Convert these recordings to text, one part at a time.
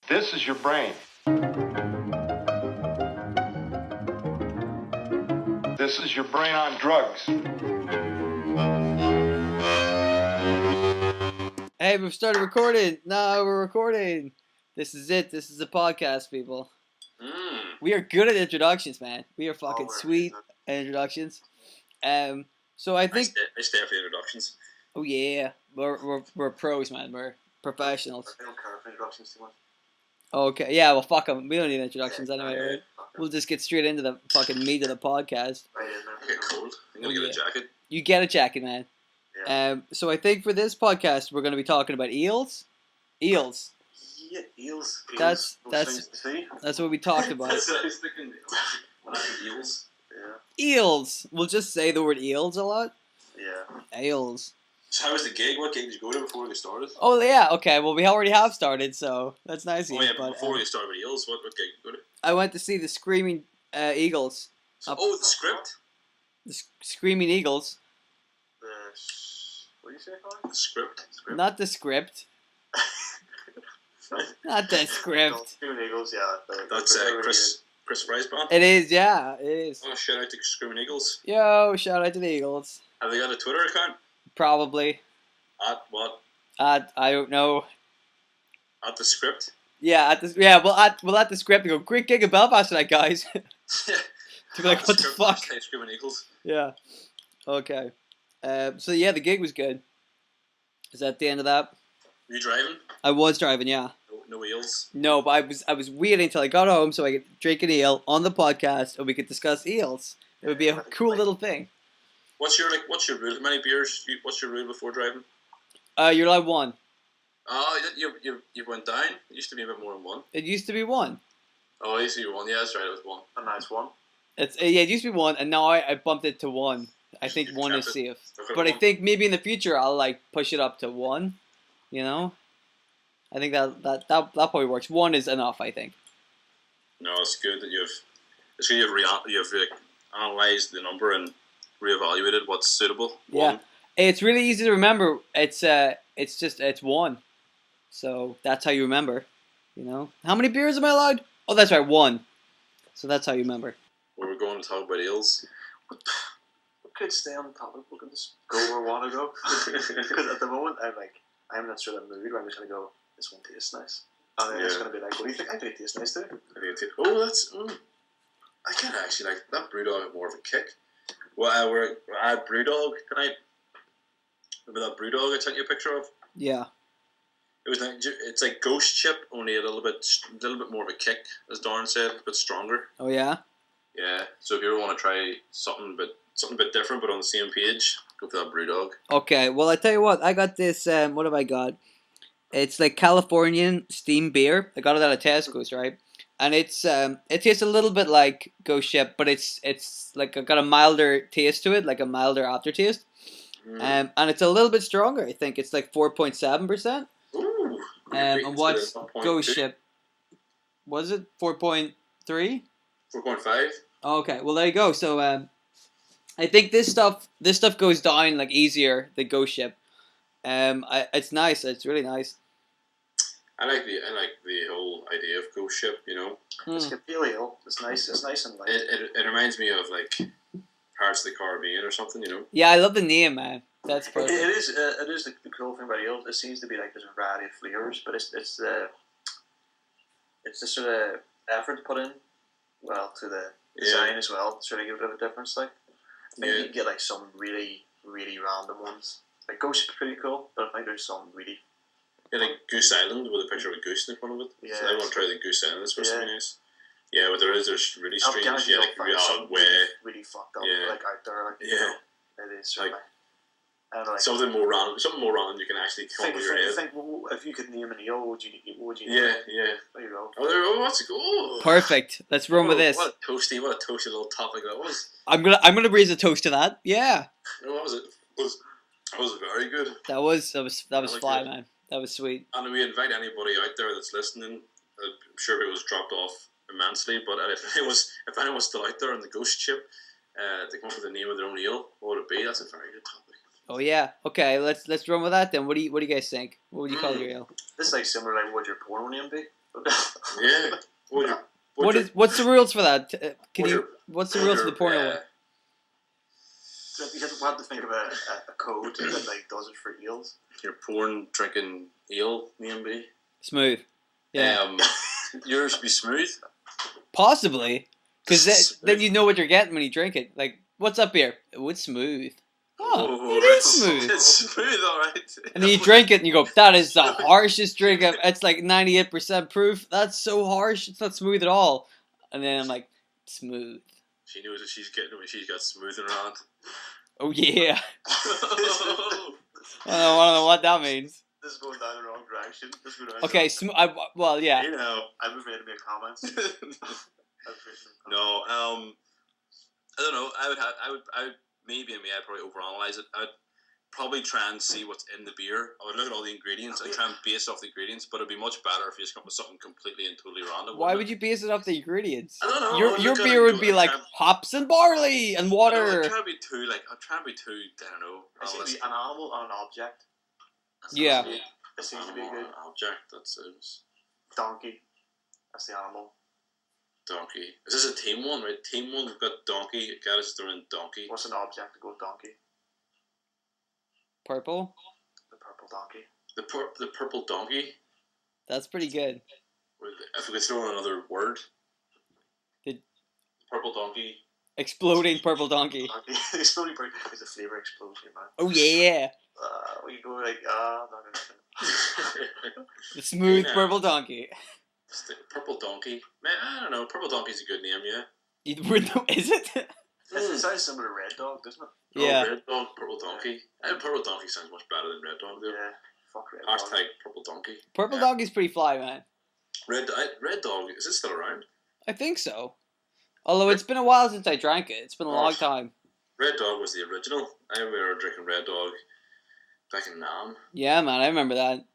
This is your brain. This is your brain on drugs. Hey, we've started recording. No, we're recording. This is it. This is the podcast, people. We are good at introductions, man. We are fucking sweet at introductions. So I think I stay for the introductions. Oh yeah, we're pros, man. We're professionals. I don't care for introductions too much. Okay, yeah. Well, fuck them. We don't need introductions anyway. Yeah, Right? We'll just get straight into the fucking meat of the podcast. I get cold. I'm gonna get a jacket. You get a jacket, man. Yeah. So I think for this podcast we're going to be talking about eels. Eels. Yeah, eels. That's See? That's what we talked about. That's what I was thinking. When I think eels. Yeah. Eels. We'll just say the word eels a lot. Yeah. Eels. So how was the gig? What gig did you go to before we started? Oh yeah. Okay. Well, we already have started, so that's nice. Oh yeah. But before we started with eels, what gig did you go to? I went to see the Screaming Eagles. The script. The Screaming Eagles. What do you say? The script. Not the script. Not the script. Screaming Eagles, yeah. That's Chris Fry's band. It is, yeah, it is. Oh, shout out to Screaming Eagles. Yo, shout out to the Eagles. Have they got a Twitter account? Probably. At what? I don't know. At the script. Yeah, at the script. They go, great gig in Belfast tonight, guys. To be like, what the fuck? Screaming Eagles. Yeah. Okay. So yeah, the gig was good. Is that the end of that? Were you driving? I was driving, yeah. No eels. No, but I was waiting until I got home so I could drink an eel on the podcast and we could discuss eels. It would be a cool little thing. What's your rule? How many beers? What's your rule before driving? You're allowed one. Oh, you went down. It used to be a bit more than one. It used to be one. Oh, I used to be one. Yeah, that's right. It was one. And now it's one. It used to be one, and now I bumped it to one. I think one is safe, but I think maybe in the future I'll like push it up to one. You know, I think that probably works. One is enough, I think. No, it's good that you've analyzed the number and reevaluated what's suitable. Yeah, it's really easy to remember. It's one, so that's how you remember. You know, how many beers am I allowed? Oh, that's right, one. So that's how you remember. Well, we're going to talk about eels. We could stay on the topic. We can just go where we want to go. Because at the moment, I'm not sure that mood where I'm just going to go, this one tastes nice. And then it's going to be like, what do you think? I think it tastes nice too. I kind of actually like that Brewdog had more of a kick. Well, I had Brewdog tonight. Remember that Brewdog I sent you a picture of? Yeah. It's like Ghost Chip, only a little bit more of a kick, as Darren said, a bit stronger. Oh yeah. Yeah. So if you ever want to try something a bit different, but on the same page, go for that Brewdog. Okay. Well, I tell you what, I got this. What have I got? It's like Californian steam beer. I got it out of Tesco's, right? And it tastes a little bit like Ghost Ship, but it's like got a milder taste to it, like a milder aftertaste. And it's a little bit stronger. I think it's like 4.7%. Ooh. And what's Ghost Ship? Was it 4.3? 4.5. Okay, well there you go. So I think this stuff goes down like easier than Ghost Ship. It's nice. It's really nice. I like the whole idea of Ghost Ship. You know, it's a pale ale. It's nice. It's nice and light. It reminds me of like Pirates of the Caribbean or something. You know. Yeah, I love the name, man. That's perfect. It is the cool thing about ale. It seems to be like there's a variety of flavors, but it's the sort of effort to put in, well, to the design as well, to sort of give it a bit of a difference. Like, I think you can get like some really, really random ones. Like Ghost is pretty cool, but I think there's some really. Yeah, like Goose Island with a picture of a goose in front of it. Yeah. So I want to try the Goose Island. It's supposed to be nice. Yeah, but there's really strange. Yeah, like really fucked up. Yeah. Like out there. Like, you know, it is like. Something more random you can actually come up with your head. Think, well, if you could name an eel, what would you name? Yeah. There you go. What's it called? Perfect. Let's run with this. What a toasty little topic that was. I'm gonna raise a toast to that. Yeah. What was it? That was very good. That was fly, man. That was sweet. And we invite anybody out there that's listening. I'm sure it was dropped off immensely, but if anyone's still out there on the Ghost Ship, they come up with the name of their own eel, what would it be? That's a very good topic. Oh yeah. Okay, let's run with that then. What do you guys think? What would you call your ale? This is like similar like what your porno name be? Yeah. What's the rules for that? What's What's the rules for the porno one? You have to think of a code that like does it for eels. Your porn drinking eel name be? Smooth. Yeah. Yours be smooth? Possibly. Because then you know what you're getting when you drink it. Like, what's up here? Oh, it's smooth. Oh, it is smooth. It's smooth, alright. And then you drink it and you go, that is the harshest drink I've... It's like 98% proof. That's so harsh. It's not smooth at all. And then I'm like, smooth. She knows what she's getting when she's got smooth in her hand. Oh, yeah. I don't know what that means. This is going down the wrong direction. Okay, well, yeah. You know. I'm afraid to make comments. No, I don't know. I would maybe I'd probably overanalyze it. I'd probably try and see what's in the beer. I would look at all the ingredients and try and base off the ingredients. But it'd be much better if you just come up with something completely and totally random. Why would you base it off the ingredients? I don't know. Your beer would be like hops and barley and water. I'm trying to be too I don't know. It seems to be an animal and an object. Yeah. It seems to be a good an object. That seems donkey. That's the animal. Donkey. Is this a team one, right? Team one, we've got donkey. Guys is throwing in donkey. What's an object to go with donkey? Purple? The purple donkey. The purple donkey. That's pretty good. If we could throw in another word. The purple donkey. Exploding purple donkey. Exploding purple is a flavour explosion, man. Oh yeah. We go like The smooth purple donkey. Purple donkey. Man, I don't know. Purple donkey's a good name, yeah. Is it? It sounds similar to Red Dog, doesn't it? Yeah. Red Dog, Purple Donkey. Purple Donkey sounds much better than Red Dog, though. Yeah. Fuck Red Hashtag Dog. Purple Donkey. Purple Donkey's pretty fly, man. Red Dog, is it still around? I think so. Although it's been a while since I drank it. It's been a long time. Red Dog was the original. I remember drinking Red Dog back in Nam. Yeah, man, I remember that.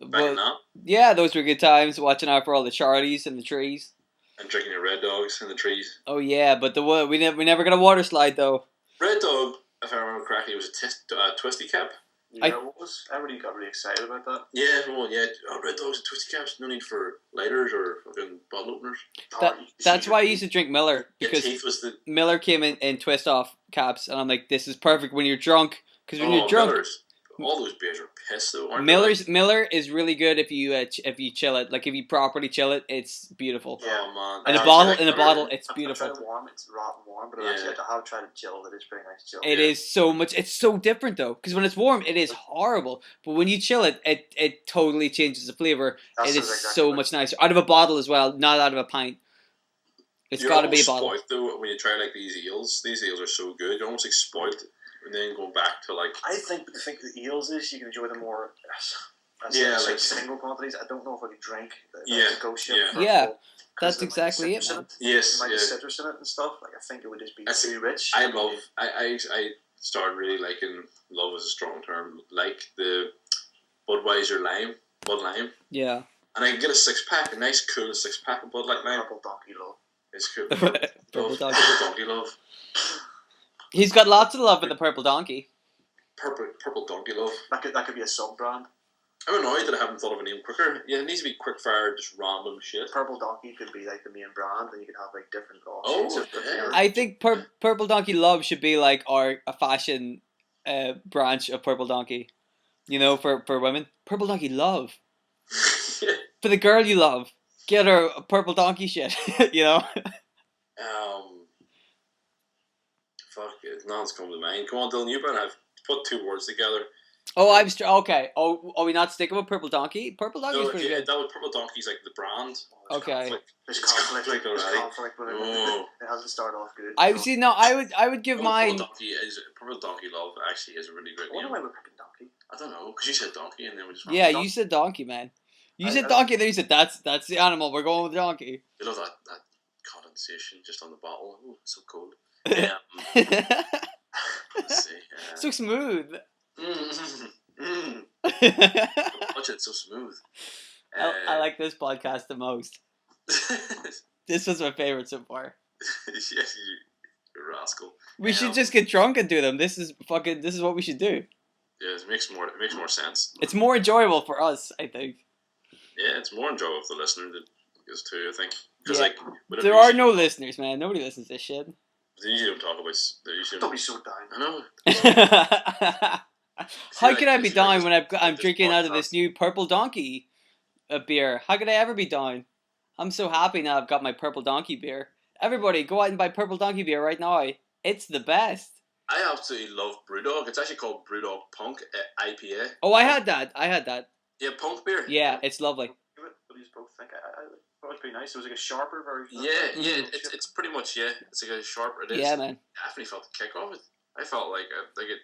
Back in Nam? Yeah, those were good times, watching out for all the Charlies in the trees. And drinking your Red Dogs in the trees. Oh yeah, but we never got a water slide though. Red Dog, if I remember correctly, was a twisty cap. Yeah, everybody got really excited about that. Yeah, everyone, yeah. Oh, Red Dogs and twisty caps, no need for lighters or fucking bottle openers. That's why I used to drink Miller, because teeth was the... Miller came in twist off caps, and I'm like, this is perfect when you're drunk, because when you're drunk. All those beers are piss though, aren't they? Miller is really good if you chill it. Like if you properly chill it, it's beautiful. Yeah, man. In a bottle, it's beautiful. I've tried it warm, it's rotten warm, but actually I have tried it chilled. It is pretty nice chilled. It is so much. It's so different though, because when it's warm, it is horrible. But when you chill it, it totally changes the flavor. It is so much nicer out of a bottle as well, not out of a pint. It's got to be a bottle. Spoiled, though, when you try like these eels are so good. You're almost like spoiled. And then going back to like... I think the eels is you can enjoy them more as like single quantities. I don't know if I could drink ghost ship. That's exactly it, man. Yes, might be citrus in it and stuff. Like I think it would just be too rich. I started really liking, love is a strong term, like the Budweiser lime, Bud Lime. Yeah. And I can get a 6-pack, a nice cool 6-pack of Bud Light Lime. Purple Donkey Love. It's cool. Purple Donkey Love. He's got lots of love in the Purple Donkey. Purple Donkey Love. That could be a sub brand. I'm annoyed that I haven't thought of a name quicker. Yeah, it needs to be quick fire, just random shit. Purple Donkey could be like the main brand, and you could have like different offshoots. I think Purple Donkey Love should be like a fashion branch of Purple Donkey. You know, for women. Purple Donkey Love. For the girl you love, get her a Purple Donkey shit. You know. Fuck it, nothing's come to mind. Come on, Dylan, you better have put two words together. Oh, okay. Oh, are we not sticking with Purple Donkey? Purple Donkey is pretty good. That was Purple Donkey's like the brand. Okay. There's conflict already. It hasn't started off good. I would give mine. Purple Donkey Love actually is a really great name. I wonder why we're picking Donkey. I don't know, because you said Donkey and then we just... Yeah, you said Donkey, man. You said Donkey and then you said that's the animal. We're going with Donkey. You love that condensation just on the bottle. Oh, it's so cold. Let's see. So smooth. Watch it, so smooth. I like this podcast the most. This was my favorite so far. Yes, you rascal. We should just get drunk and do them. This is what we should do. Yeah, it makes more sense. It's more enjoyable for us, I think. Yeah, it's more enjoyable for the listener than it is too, I think. Because, Yeah. like, whenever There you are usually- no listeners, man. Nobody listens to this shit. they usually don't talk about. They usually Don't be so down. I know. How could I be It's like down this- when I'm this drinking out of this podcast. new Purple Donkey beer? How could I ever be down? I'm so happy now I've got my Purple Donkey beer. Everybody, go out and buy Purple Donkey beer right now. It's the best. I absolutely love Brewdog. It's actually called Brewdog Punk IPA. Oh, I had that. Yeah, Punk beer. Yeah, it's lovely. What do you both think? I thought it was pretty nice. It was like a sharper version. Yeah. It's pretty much it's like a sharper. It is. Yeah, man. Definitely felt the kick of it. I felt like it.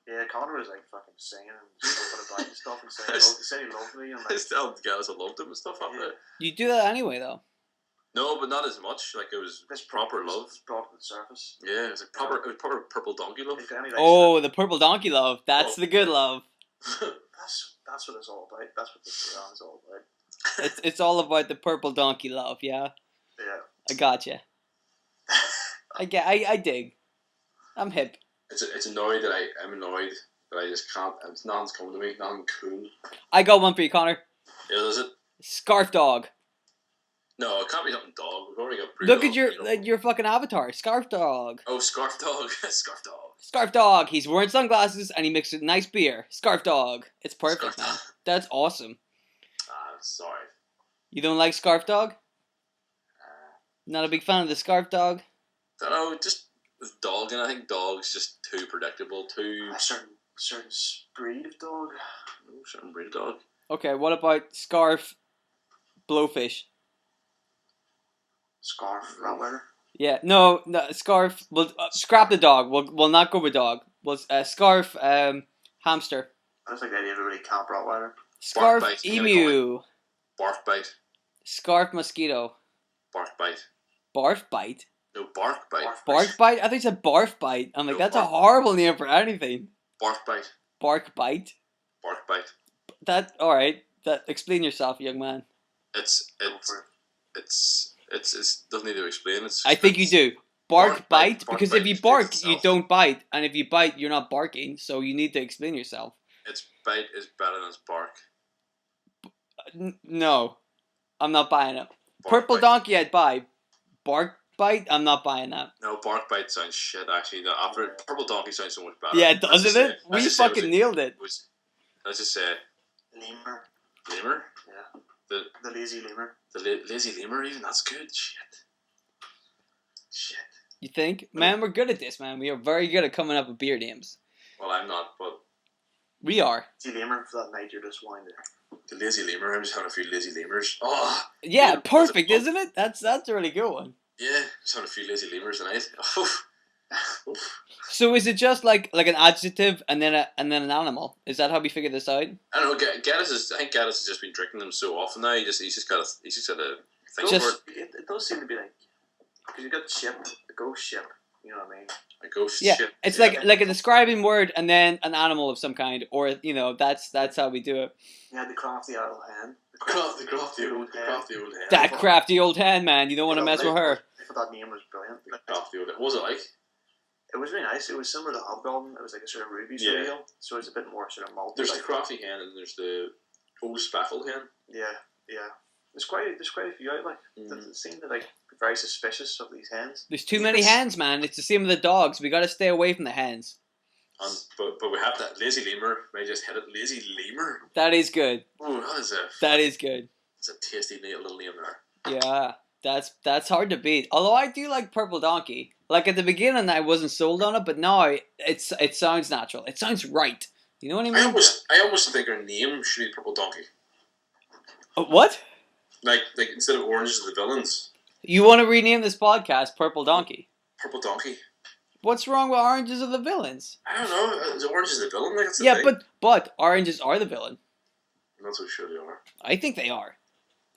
Yeah, Connor was like fucking singing and stuff about and stuff and saying he said he loved me and I like still the guys that loved him and stuff up Yeah. there. You do that anyway, though. No, but not as much. Like it was this proper love. was brought to the surface. Yeah, it was like proper. It was proper purple donkey love. If any, like, Oh, the Purple Donkey love. That's Oh. the good love. that's what it's all about. That's what this round is all about. It's all about the Purple Donkey love. Yeah, Yeah. I gotcha. I dig. I'm hip. It's annoyed that I'm annoyed that I just can't. Nothing's coming to me. Nothing cool. I got one for you, Connor. Yeah, does it? Scarf Dog. No, it can't be something dog. We've already got. Look Brewdog, at your you know. your fucking avatar, Scarf Dog. Oh, Scarf Dog. Scarf Dog. Scarf Dog. He's wearing sunglasses and he mixes nice beer. Scarf Dog. It's perfect, Scarf man. Dog. That's awesome. Ah, sorry. You don't like Scarf Dog? Uh, Not a big fan of the Scarf Dog? don't know. Just with dog, and I think dog's just too predictable. Too A certain breed of dog. certain breed of dog. Okay, what about Scarf Blowfish? Scarf, Rottweiler. Yeah, no, Scarf. We'll scrap the dog. We'll not go with dog. We'll Scarf Hamster. I just like the idea of a really camp Rottweiler. Scarf bite, you Emu. Bark bite. Scarf Mosquito. Bark bite. Barf Bite. No, bark bite. Bark Bite? I think it's a Barf Bite. I'm like, No, that's a bark. horrible name for anything. Bark bite. Bark Bite. Bark bite. That alright. That explain yourself, young man. It's doesn't need to explain. I think you do. Bark, Bark bite, bite, bark because bite if you explains bark, you itself. don't bite, and if you bite, you're not barking. So you need to explain yourself. Its bite is better than its bark. No, I'm not buying it. Bark Purple bite. Donkey, I'd buy. Bark Bite, I'm not buying that. No, bark bite sounds shit. Actually, after purple donkey sounds so much better. Yeah, Let's doesn't just say- it? let's We just say fucking nailed it. Let's just say Lemur. lemur. Yeah. The lazy lemur. lazy lemur. Even that's good. Shit. You think? Man, we're good at this, man. We are very good at coming up with beer names. Well, I'm not, but We are. Lazy lemur for that night you're just winding. the lazy lemur. I'm just having a few lazy lemurs. Oh, Yeah, Yeah, perfect, what's it isn't it? That's a really good one. yeah, just having a few lazy lemurs tonight. Oof. So is it just like an adjective and then an animal? Is that how we figure this out? I don't know. I think Gaddis has just been drinking them so often now. He's just got a thing Just- for it. It does seem to be like, because you got the ship, the ghost ship. You know what I mean? A ghost Yeah, ship. it's Yeah. like a describing word and then an animal of some kind, or that's how we do it. You had the crafty old hen. the crafty old hen. That crafty old hen, man. You don't want to mess with her. I thought that name was brilliant. The crafty old. What was it like? It was really nice. It was similar to Hobgoblin. It was like a sort of ruby sort of ale. So it's a bit more sort of malty. There's the crafty hen and there's the old speckled hen. Yeah. There's quite a few out like that seem to like be very suspicious of these hens. There's too many hens, man. It's the same with the dogs. We got to stay away from the hens. But we have that lazy lemur. I just hit it. Lazy lemur. That is good. Oh, That is good. it's a tasty little name there. Yeah, that's hard to beat. Although I do like Purple Donkey. Like at the beginning, I wasn't sold on it, but now it sounds natural. It sounds right. You know what I mean? I almost think our name should be Purple Donkey. What? Like instead of oranges are the villains, You want to rename this podcast Purple Donkey? Purple Donkey. What's wrong with oranges are the villains? I don't know. Is orange is the villain? Like, that's the Yeah, thing. but oranges are the villain. I'm not so sure they are. I think they are.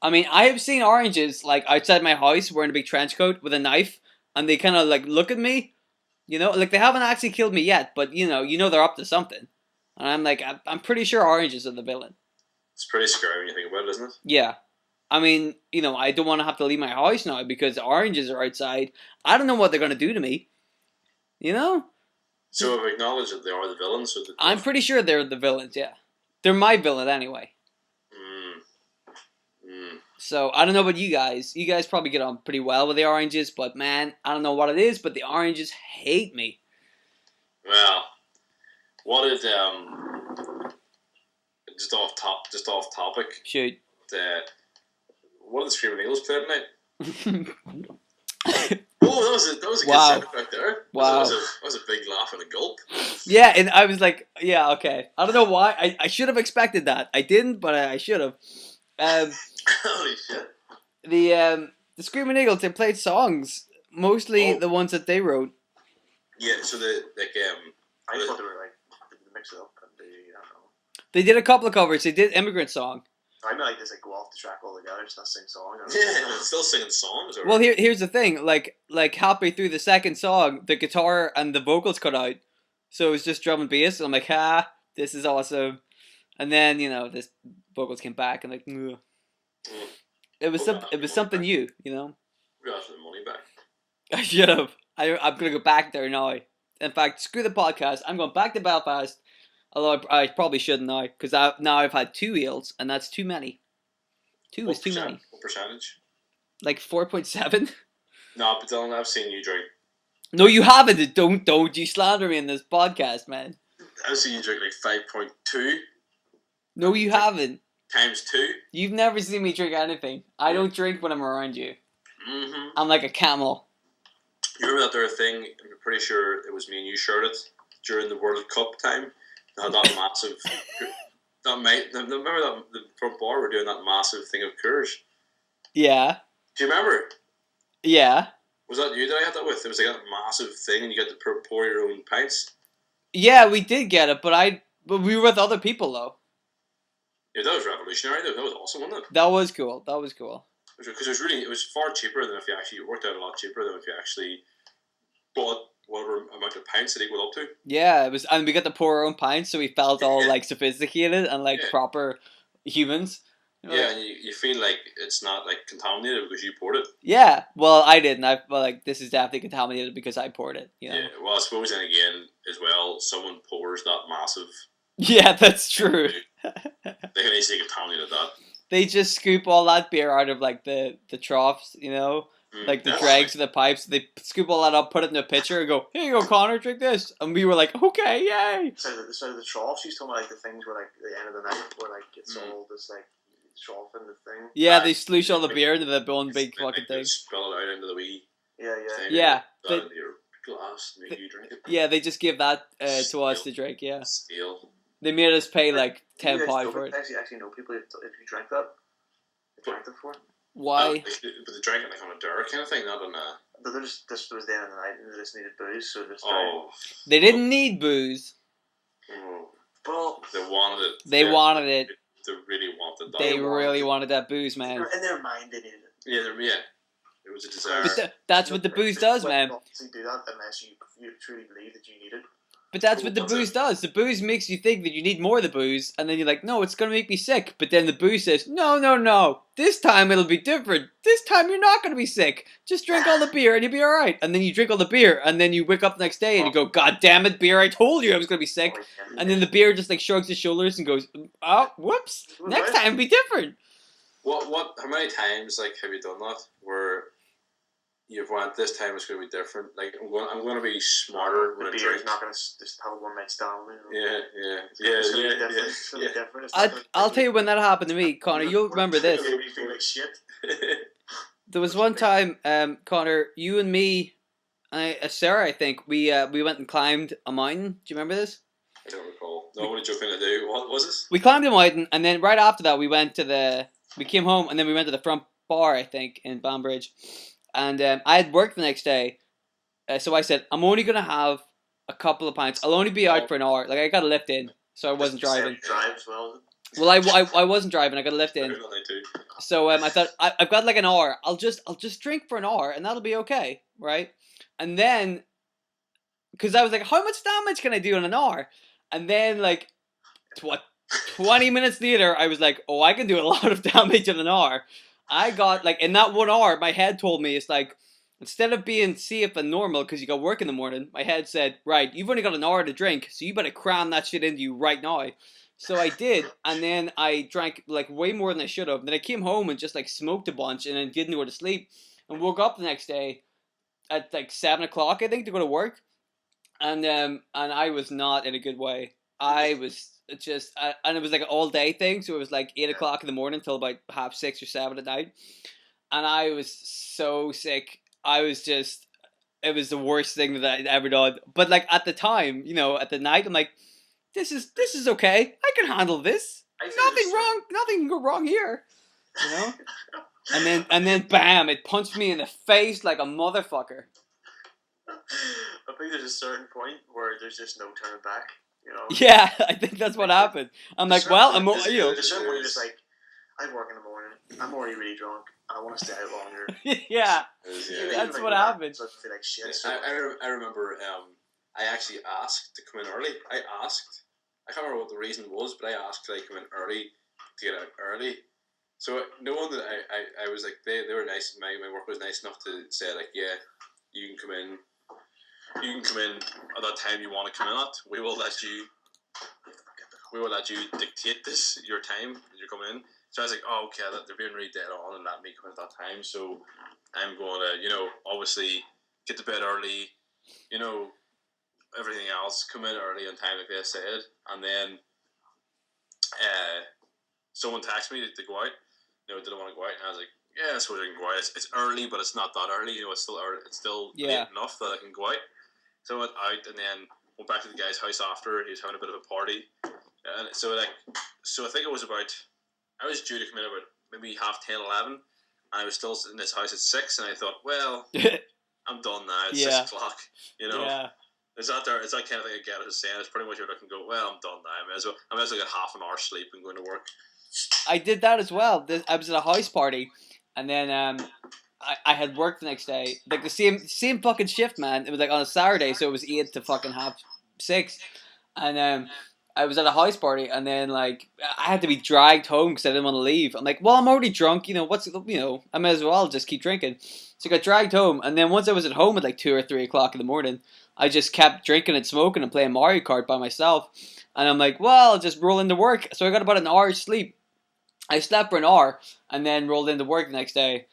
I mean, I have seen oranges like outside my house wearing a big trench coat with a knife, and they kind of like look at me. You know, like they haven't actually killed me yet, but you know they're up to something. And I'm like, I'm pretty sure oranges are the villain. It's pretty scary when you think about it, isn't it? Yeah. I mean, I don't want to have to leave my house now because the oranges are outside. I don't know what they're going to do to me. You know? So I've acknowledged that they are the villains. So I'm pretty sure they're the villains, yeah. They're my villain anyway. So I don't know about you guys. You guys probably get on pretty well with the oranges, but man, I don't know what it is, but the oranges hate me. Well, what did just off topic? Shoot. What did the Screaming Eagles play tonight? Oh, that was a good Wow. sound effect there. Wow. That was a big laugh and a gulp. Yeah, and I was like, yeah, okay. I don't know why. I should have expected that. I didn't, but I should have. Holy shit. The Screaming Eagles, they played songs, mostly the ones that they wrote. Yeah, so I thought they were like mix it up and I don't know. They did a couple of covers. They did Immigrant Song. I mean, like, just like go off the track altogether, just not sing song. Yeah, still singing songs. Or... Well, here's the thing. Like halfway through the second song, the guitar and the vocals cut out, so it was just drum and bass. And I'm like, this is awesome. And then this vocals came back and like, ugh. It was something new, We asked for the money back. I should have. I'm gonna go back there now. In fact, screw the podcast. I'm going back to Belfast. Although I probably shouldn't now, because I've had 2 eels, and that's too many. 2 is too many. What percentage? Like 4.7. No, but Dylan, I've seen you drink. No, you haven't. Don't you slander me in this podcast, man. I've seen you drink like 5.2. No, you haven't. Times 2. You've never seen me drink anything. I don't drink when I'm around you. Mm-hmm. I'm like a camel. You remember that there thing? I'm pretty sure it was me and you shared it during the World Cup time. They had that massive. Remember that the front bar were doing that massive thing of Coors? Yeah. Do you remember? Yeah. Was that you that I had that with? It was like a massive thing, and you got to pour your own pints. Yeah, we did get it, but we were with other people though. Yeah, that was revolutionary. That was awesome, wasn't it? That was cool. Because it was far cheaper than if you actually it worked out a lot cheaper than if you actually bought whatever amount of pints that equal up to. Yeah, it was, and we got to pour our own pints, so we felt all like sophisticated and like proper humans. Yeah, and you feel like it's not like contaminated because you poured it. Yeah, well, I didn't. This is definitely contaminated because I poured it. Yeah, well, I suppose then again as well, someone pours that massive. Yeah, that's true. They can easily contaminate that. They just scoop all that beer out of like the troughs, like the dregs of the pipes. They scoop all that up, put it in a pitcher, and go, "Here you go, Connor, drink this." And we were like, "Okay, yay!" So the troughs, she's talking about like the things where like the end of the night where like it's all this like trough in the thing. Yeah, they sloosh all the beer into the one big fucking thing. Spill it out into the wee. Yeah. Yeah. Put it into your glass, make you drink it. Yeah, they just give that to us to drink. Yeah. Steel. They made us pay like £10 for it. Actually know people if you drank that. They drank it for. Why? But they drank it like on a dare kind of thing, not on a. But they're just this was the end of the night and they just needed booze, so just. They didn't need booze. Well, they wanted it. They wanted it. They really wanted that. They really wanted that booze, man. In their mind, they needed it. Yeah. It was a desire. But that's what the booze does, man. You do that unless you truly believe that you need it. But that's what the booze does. The booze makes you think that you need more of the booze, and then you're like, no, it's going to make me sick. But then the booze says, no, this time it'll be different. This time you're not going to be sick. Just drink all the beer and you'll be alright. And then you drink all the beer, and then you wake up the next day and you go, God damn it, beer, I told you I was going to be sick. And then the beer just like shrugs his shoulders and goes, oh, whoops, next time it'll be different. How many times like have you done that where you've went, this time it's going to be different. Like I'm going to be smarter when I drink. The beer's not going to just have a one night stand. Yeah. I'll tell you when that happened to me, Connor. You'll remember this. You feel like shit. There was one time, Connor, you and me, Sarah, I think we went and climbed a mountain. Do you remember this? I don't recall. No, what did you think to do? What was this? We climbed a mountain, and then right after that, we came home, and then we went to the front bar, I think, in Banbridge. And I had work the next day, so I said, I'm only going to have a couple of pints. I'll only be out for an hour. Like, I got a lift in, so I wasn't driving. Well, I wasn't driving. I got a lift in. So I thought, I've got like an hour. I'll just drink for an hour, and that'll be okay, right? And then, because I was like, how much damage can I do in an hour? And then, like, 20 minutes later, I was like, oh, I can do a lot of damage in an hour. I got, like, in that 1 hour, my head told me, it's like, instead of being safe and normal because you got work in the morning, my head said, right, you've only got an hour to drink, so you better cram that shit into you right now. So I did, and then I drank like way more than I should have. Then I came home and just like smoked a bunch, and then didn't go to sleep, and woke up the next day at like 7 o'clock, I think, to go to work, and I was not in a good way. I was just, and it was like an all day thing, so it was like 8 o'clock in the morning till about 6:30 or 7 at night, and I was so sick. I was just, it was the worst thing that I'd ever done. But like at the time, at the night, I'm like, this is okay. I can handle this. Nothing wrong. Nothing can go wrong here. You know. And then bam! It punched me in the face like a motherfucker. I think there's a certain point where there's just no turning back. Yeah, I think that's what happened. I'm like, well, I'm There's a certain point you're just like, I work in the morning. I'm already really drunk. I want to stay out longer. Yeah, Even that's like what that, happened. So I feel like shit. So I remember I actually asked to come in early. I can't remember what the reason was, but I asked could I come in early to get out early. So knowing that I was like, they were nice, my work was nice enough to say like, yeah, you can come in at that time you want to come in at. We will let you dictate your time that you're coming in. So I was like, oh, okay, they're being really dead on and let me come in at that time. So I'm going to, obviously get to bed early, everything else, come in early on time like they said, and then someone texted me to go out. Did I want to go out? And I was like, yeah, I suppose I can go out. It's early, but it's not that early. It's still early. It's still late enough that I can go out. So I went out and then went back to the guy's house after. He was having a bit of a party, and so I think it was I was due to come in about maybe 10:30, 11, and I was still in this house at 6, and I thought, well, I'm done now. It's 6 o'clock. Yeah. Is that kind of thing I get as saying? It's pretty much where I can go, well, I'm done now. I might as well get half an hour sleep and go into work. I did that as well. I was at a house party, and then I had work the next day, like the same fucking shift, man. It was like on a Saturday, so it was 8 to fucking 6, and I was at a house party, and then like I had to be dragged home because I didn't want to leave. I'm like, well, I'm already drunk, I might as well just keep drinking. So I got dragged home, and then once I was at home at like 2 or 3 o'clock in the morning, I just kept drinking and smoking and playing Mario Kart by myself. And I'm like, well, I'll just roll into work. So I got about an hour's sleep. I slept for an hour and then rolled into work the next day.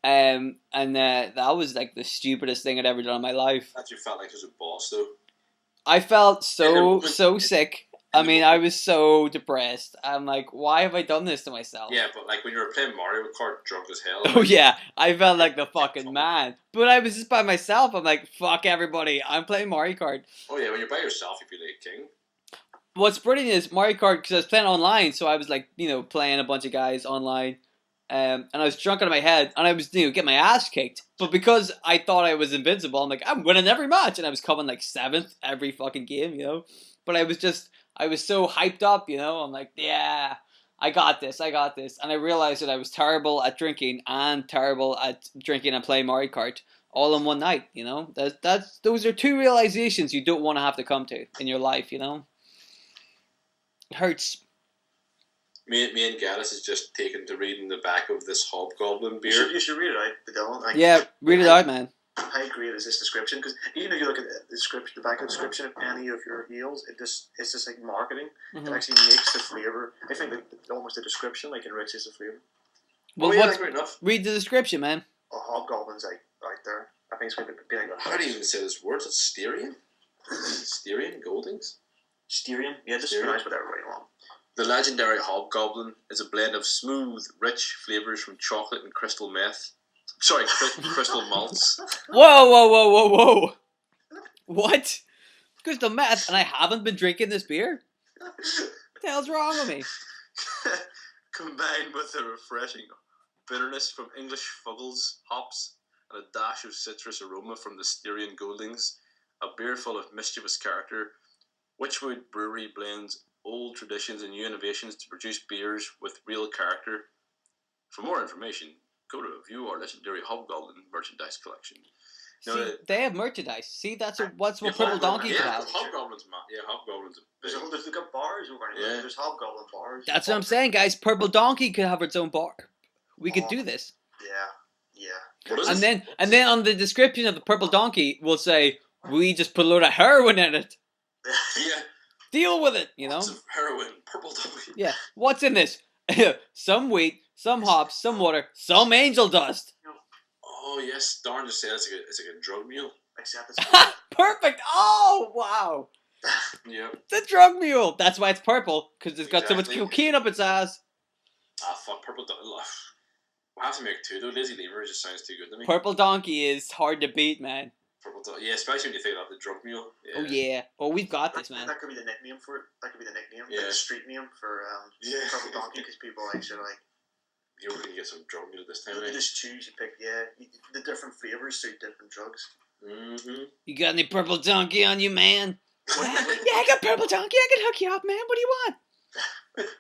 And that was like the stupidest thing I'd ever done in my life. That you felt like you was a boss, though. I felt so sick. I mean, I was so depressed. I'm like, why have I done this to myself? Yeah, but like when you were playing Mario Kart drunk as hell. Oh yeah, I felt like the fucking man. But I was just by myself. I'm like, fuck everybody. I'm playing Mario Kart. Oh yeah, when you're by yourself, you feel like a king. What's brilliant is Mario Kart, because I was playing online, so I was like, playing a bunch of guys online. And I was drunk out of my head, and I was, getting my ass kicked. But because I thought I was invincible, I'm like, I'm winning every match. And I was coming like 7th every fucking game, But I was so hyped up, I'm like, yeah, I got this. And I realized that I was terrible at drinking and terrible at drinking and playing Mario Kart all in one night, Those are two realizations you don't want to have to come to in your life, It hurts. Me and Gallus is just taken to reading the back of this Hobgoblin beer. You should read it out, Dylan. Yeah, read it out, man. How great is this description? Because even if you look at the back of the description of any of your ales, it's just like marketing. Mm-hmm. It actually makes the flavor. I think that almost the description like enriches the flavor. Well, that's great enough. Read the description, man. Hobgoblin's out there. I think it's going to be like. How do you even say this word? It's Styrian? Styrian Goldings? Styrian? Yeah, just pronounce whatever way you want. The legendary Hobgoblin is a blend of smooth, rich flavours from chocolate and crystal meth. Sorry, crystal malts. Whoa. What? Crystal meth, and I haven't been drinking this beer? What the hell's wrong with me? Combined with a refreshing bitterness from English fuggles, hops, and a dash of citrus aroma from the Styrian Goldings, a beer full of mischievous character, Witchwood Brewery blends old traditions and new innovations to produce beers with real character. For more information, go to view our legendary Hobgoblin merchandise collection. See, they have merchandise. See, that's what Purple Donkey could have. Hobgoblins. They've got bars over there. Yeah. There's Hobgoblin bars. That's what I'm saying, guys. Purple Donkey could have its own bar. We could do this. Yeah. What is and then on the description of the Purple Donkey, we'll say, we just put a load of heroin in it. Yeah. Deal with it, Lots of heroin, purple donkey. Yeah. What's in this? Some wheat, some hops, some water, some angel dust. Oh yes, Darren just said it's like a drug mule. Except it's Perfect. Oh wow. Yeah. The drug mule. That's why it's purple, because it's got so much Exactly. cocaine up its ass. Ah, fuck, purple donkey. We'll have to make two though. Lazy Lever just sounds too good to me. Purple donkey is hard to beat, man. Purple donkey. Yeah, especially when you think of the drug mule. Yeah. Oh yeah. Oh, we've got this, man. That could be the nickname for it. That could be the nickname. Yeah. Like the street name for Yeah. Purple Donkey, because people like sort of like You know, can you get some drug mule this time? you Eh? just choose. You pick the different flavors suit different drugs. Mm-hmm. You got any purple donkey on you, man? Wait, wait. Yeah, I got purple donkey. I can hook you up, man. What do you want?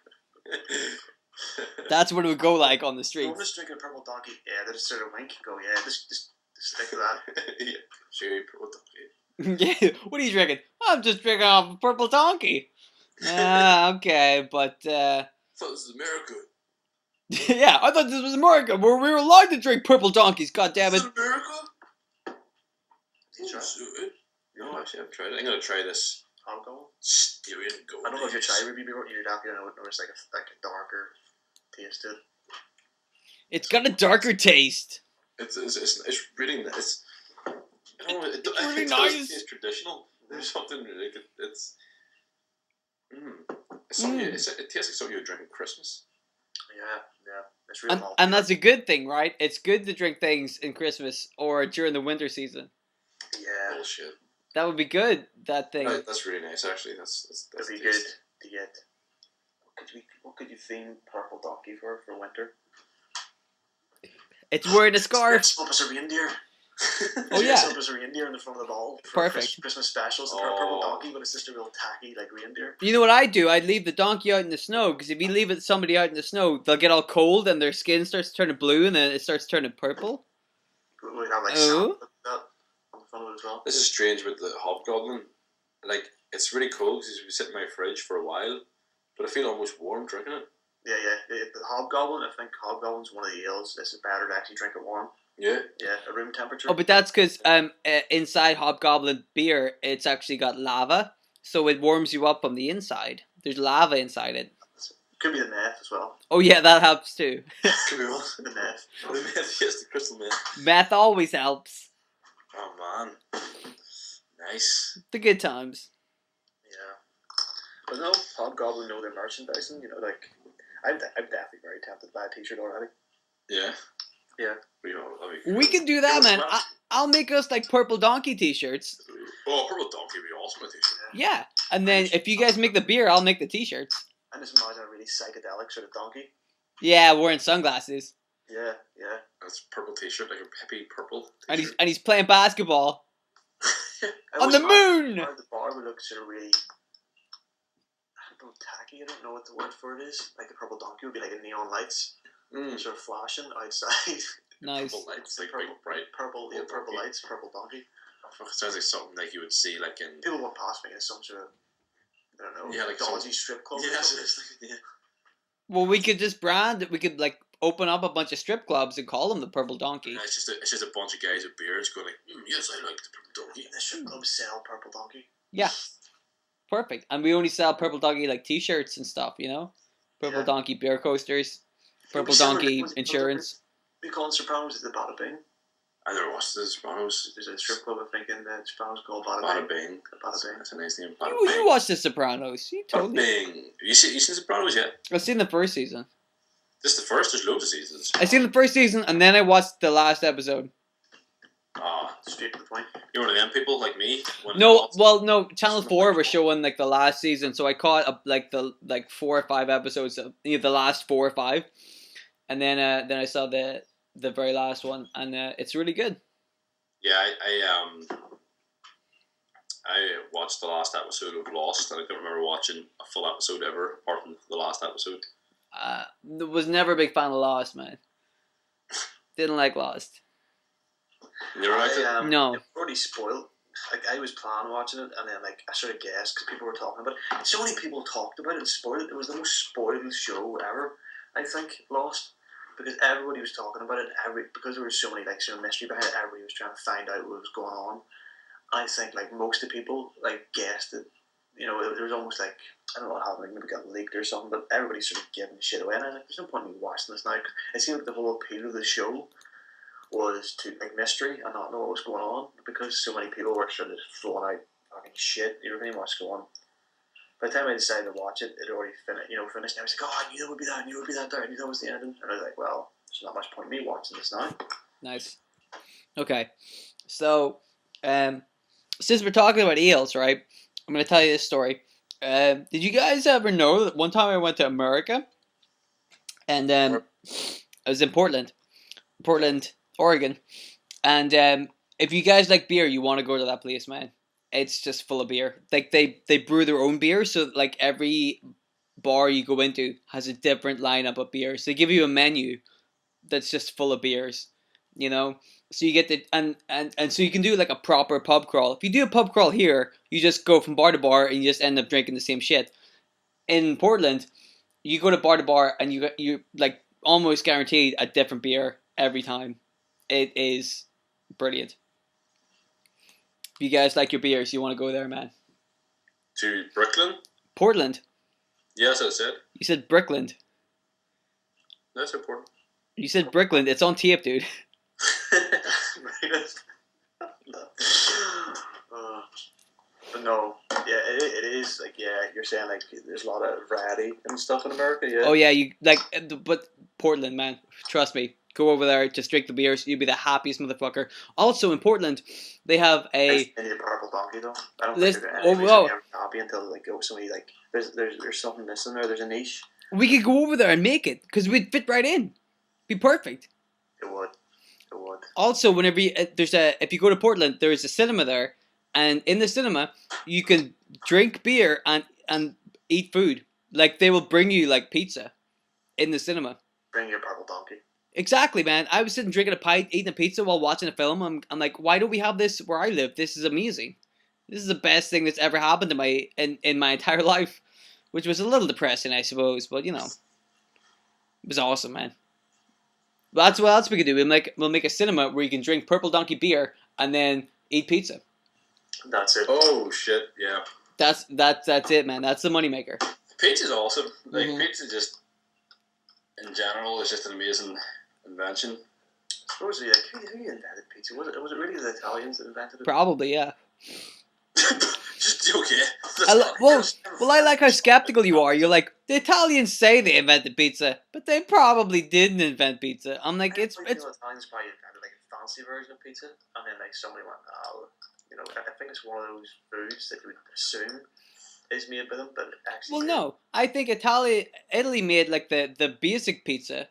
That's what it would go like on the I'm streets. just drinking a Purple Donkey. Yeah, they just sort of wink. Go, yeah, just stick to that. Yeah. Sherry purple donkey. Yeah. What are you drinking? I'm just drinking off a purple donkey. Okay, but I thought this was America. yeah, I thought this was America, where we were allowed to drink purple donkeys. God damn Is it! it America? You try it? Good. No, actually, I've tried it. I'm gonna try this Alcohol. Styrian Gold. I don't know if you tried Ruby before. You'd have to know it's like a darker taste to it. It's got a darker taste. It's really nice. I don't know, It's really it nice. does taste traditional. There's something really good. It's something. It tastes like something you would drink at Christmas. Yeah. It's really malty. And that's a good thing, right? It's good to drink things in Christmas or during the winter season. Yeah, Bullshit. That would be good. That thing. That's really nice, actually. That's it'd be tasty. good to get. What could you theme Purple Donkey for winter? It's wearing a scarf. Dress up as a reindeer. Oh, yeah. Dress up as a reindeer in the front of the ball. For Perfect. Christmas specials. The Purple Donkey, but it's just a real tacky like reindeer. You know what I'd do? I'd leave the donkey out in the snow, because if you leave somebody out in the snow, they'll get all cold and their skin starts turning blue and then it starts turning purple. We'd have like Oh. sand like that on the front of it as well. This is strange with the hobgoblin. Like, it's really cold because it's been sitting in my fridge for a while, but I feel almost warm drinking it. Yeah. The Hobgoblin, I think Hobgoblin's one of the ales. It's better to actually drink it warm. Yeah. Yeah, at room temperature. Oh, but that's because inside Hobgoblin beer, it's actually got lava, so it warms you up on the inside. There's lava inside it. Could be the meth as well. Oh yeah, that helps too. Could be wrong. The meth. The meth, yes, the crystal meth. Meth always helps. Oh man, nice. The good times. Yeah. But no, Hobgoblin know their merchandising. You know, like I'm definitely very tempted to buy a T-shirt already. Yeah. Yeah. We can do that, man. I'll make us like purple donkey t-shirts. Oh, purple donkey would be awesome with t-shirt. Yeah, and then if you guys make the beer, I'll make the t-shirts. And just imagine a really psychedelic sort of donkey. Yeah, wearing sunglasses, Yeah. That's a purple t-shirt, like a hippie purple and t-shirt. he's playing basketball I on always the imagine moon. The bar would look sort of really, I don't know, tacky. I don't know what the word for it is. Like the purple donkey would be like a neon lights, sort of flashing outside. Nice. Purple lights, like Purple- big bright. Purple donkey. lights, purple donkey. Fuck, it sounds like something like you would see, like in. People walk past me in some sort of, I don't know, Yeah, like dodgy strip club. or Yeah, something. yeah. Well, we could just brand it. We could like open up a bunch of strip clubs and call them the Purple Donkey. Yeah, it's just a bunch of guys with beards going like, yes, I like the purple donkey. The strip clubs sell purple donkey. Yeah, perfect. And we only sell Purple Donkey like T-shirts and stuff, you know. Purple Yeah. Donkey beer coasters, Purple was similar- Donkey was it- insurance. We call it Sopranos, is the Bada Bing. I never watched the Sopranos. There's a strip club, I think, in the Sopranos called Bada Bada Bing. Bing. Bada Bing. That's a nice name. Bada You Bing. watched The Sopranos. You Bada totally. Bing. You seen Sopranos yet? I've seen the first season. This is the first. There's loads of seasons. I seen the first season and then I watched the last episode. Ah, Straight to the point. you're one of them people like me. No, well, no. Channel 4 was showing like the last season, so I caught up like the 4 or 5 episodes of the last 4 or 5, and then I saw the very last one, and it's really good. Yeah, I watched the last episode of Lost, and I don't remember watching a full episode ever, apart from the last episode. Was never a big fan of Lost, man. Didn't like Lost. You never liked it? No. It already spoiled. Like, I was planning watching it, and then, like, I sort of guessed, because people were talking about it. So many people talked about it and spoiled it. It was the most spoiled show ever, I think, Lost. Because everybody was talking about it, because there was so many, like, sort of mystery behind it, everybody was trying to find out what was going on. I think, like, most of the people, like, guessed that you know, there was almost like, I don't know what happened, like maybe got leaked or something, but everybody's sort of giving shit away, and I was like, there's no point in me watching this now. It seemed like the whole appeal of the show was to like mystery and not know what was going on, because so many people were sort of throwing out fucking shit. You know what I mean? What's going on? By the time I decided to watch it, it already finished. And I was like, oh, I knew it would be that. I knew it would be that there. I knew that was the ending. And I was like, well, there's not much point in me watching this now. Nice. Okay, so since we're talking about eels, right? I'm gonna tell you this story. Did you guys ever know that one time I went to America, and I was in Portland, Oregon, and if you guys like beer, you want to go to that place, man. It's just full of beer. Like they brew their own beer, so like every bar you go into has a different lineup of beers. They give you a menu that's just full of beers, you know. So you get the and so you can do like a proper pub crawl. If you do a pub crawl here, you just go from bar to bar and you just end up drinking the same shit. In Portland, you go to bar and you like almost guaranteed a different beer every time. It is brilliant. If you guys like your beers, you want to go there, man. To Brooklyn? Portland. Yes, I said. You said Brickland. That's important. You said Brickland. It's on tape, dude. But no, yeah, it is like, yeah, you're saying like there's a lot of variety and stuff in America, yeah. Oh yeah, you like, but Portland, man, trust me, go over there, just drink the beers, you'll be the happiest motherfucker. Also in Portland, they have a. I need a purple donkey though. I don't This- think they're oh, anybody's wow. gonna be happy until like somebody like there's something missing there. There's a niche. We could go over there and make it because we'd fit right in, be perfect. It would. Also, whenever if you go to Portland, there is a cinema there, and in the cinema you can drink beer and eat food. Like they will bring you like pizza in the cinema. Bring your purple donkey. Exactly, man. I was sitting drinking a pint, eating a pizza while watching a film. I'm like, why don't we have this where I live? This is amazing. This is the best thing that's ever happened to my in my entire life, which was a little depressing, I suppose, but you know, it was awesome, man. But that's what else we could do. We'll make a cinema where you can drink Purple Donkey beer and then eat pizza. That's it. Oh shit! Yeah. That's it, man. That's the moneymaker. Pizza's awesome. Like Mhm. pizza, just in general, is just an amazing invention. Supposedly, like who invented pizza? Was it really the Italians that invented it? Probably, yeah. Just okay. Well, I like how skeptical you are. You're like, the Italians say they invented pizza, but they probably didn't invent pizza. I'm like, it's The Italians probably invented like a fancy version of pizza, and then like somebody went, oh, you know, I think it's one of those foods that you would assume is made by them, but it actually. well, no. I think Italy made like the basic pizza,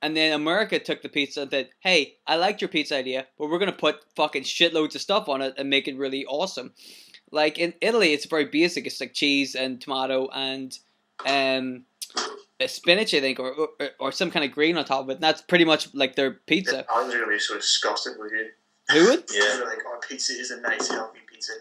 and then America took the pizza that, hey, I liked your pizza idea, but we're gonna put fucking shitloads of stuff on it and make it really awesome. Like in Italy, it's very basic. It's like cheese and tomato and spinach, I think, or some kind of green on top of it. And that's pretty much like their The pizza. Italians are gonna be so disgusted with you. Who would? Yeah. They're like, oh, pizza is a nice, healthy pizza.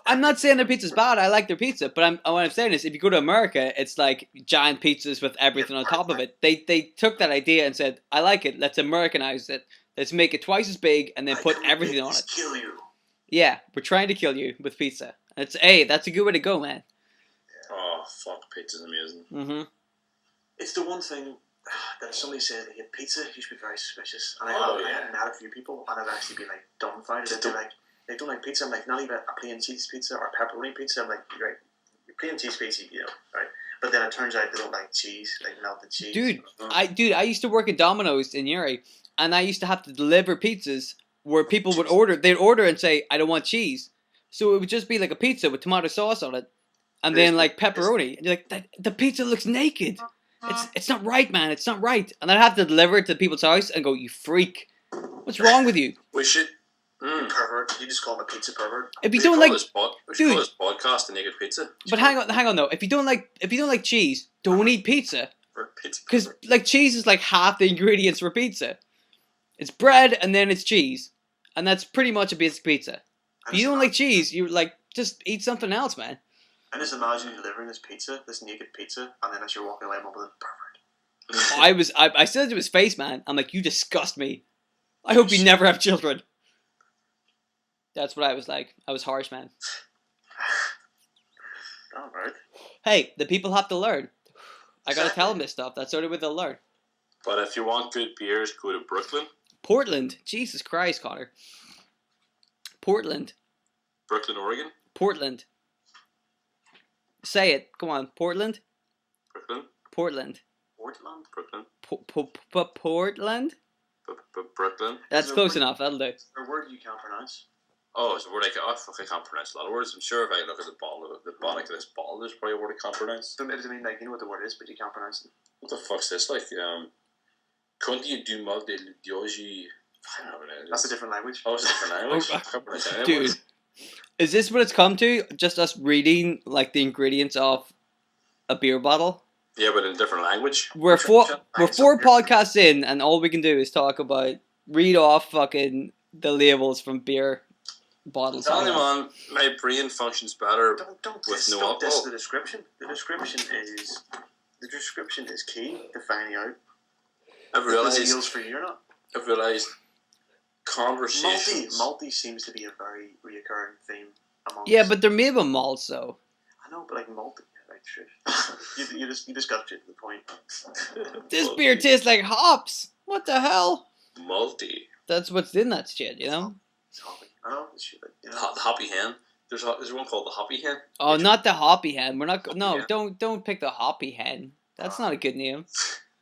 I'm not saying their pizza's bad. I like their pizza, but what I'm saying is, if you go to America, it's like giant pizzas with everything on top of it. They took that idea and said, I like it. Let's Americanize it. Let's make it twice as big and then put everything on it. Kill you. Yeah, we're trying to kill you with pizza. That's a good way to go, man. Oh fuck! Pizza's amazing. Mm-hmm. It's the one thing that if somebody says they hate pizza, you should be very suspicious. And I have met a few people, and I've actually been like dumbfounded that they're like, they don't like pizza. I'm like, not even a plain cheese pizza or pepperoni pizza. I'm like, right, your plain cheese pizza, you know, right? But then it turns out they don't like cheese, like melted cheese. I used to work at Domino's in Uri, and I used to have to deliver pizzas where people would order. They'd order and say, I don't want cheese. So it would just be like a pizza with tomato sauce on it, and then like pepperoni. And you're like, the pizza looks naked. It's not right, man. It's not right. And I'd have to deliver it to people's house and go, you freak. What's wrong with you? We should. Pervert. You just call him a pizza pervert. If you don't like, we should call this podcast the Naked Pizza. but hang on though. If you don't like cheese, don't eat pizza. For pizza. Because like cheese is like half the ingredients for pizza. It's bread and then it's cheese, and that's pretty much a basic pizza. If you don't like cheese, you like just eat something else, man. I just imagine you delivering this pizza, this naked pizza, and then as you're walking away, I'm with a pervert. I said it to his face, man. I'm like, you disgust me. I hope you never have children. That's what I was like. I was harsh, man. All right. Hey, the people have to learn. I gotta Exactly. tell them this stuff. That's the only way they'll learn. But if you want good beers, go to Brooklyn. Portland. Jesus Christ, Connor. Portland. Brooklyn, Oregon. Portland. Say it. Come on. Portland. Brooklyn. Portland. Portland. Brooklyn. Portland? Brooklyn. That's Is there close a word- enough. That'll do. Is there a word you can't pronounce? Oh, it's a word I can't pronounce a lot of words. I'm sure if I look at the bottom of this bottle, there's probably a word I can't pronounce. So maybe, I mean, like, you know what the word is, but you can't pronounce it. What the fuck's this? Like, Conti du mal de Diogi. I don't know what it is. That's a different language. Oh, it's a different language. Oh, I can't pronounce any dude. words. Is this what it's come to? Just us reading like the ingredients of a beer bottle? Yeah, but in a different language. We're four Some beer- podcasts in, and all we can do is talk about read off fucking the labels from beer bottles. Tell me, man, my brain functions better. Don't With diss, no don't diss alcohol. the description. The description is key to finding out I've if this realized. deals for you or not. I've realized. Conversations. Malty seems to be a very reoccurring theme amongst. Yeah, but they're made with malts, though. I know, but like malty, yeah, right? Sure. you just got to the point. This beer tastes like hops. What the hell? Multi. That's what's in that shit, you know? It's hoppy. I know. It's shit, you know. The Hoppy Hen. There's one called the Hoppy Hen. Oh, not the hoppy hen. We're not. No, hen. don't pick the hoppy hen. That's not a good name.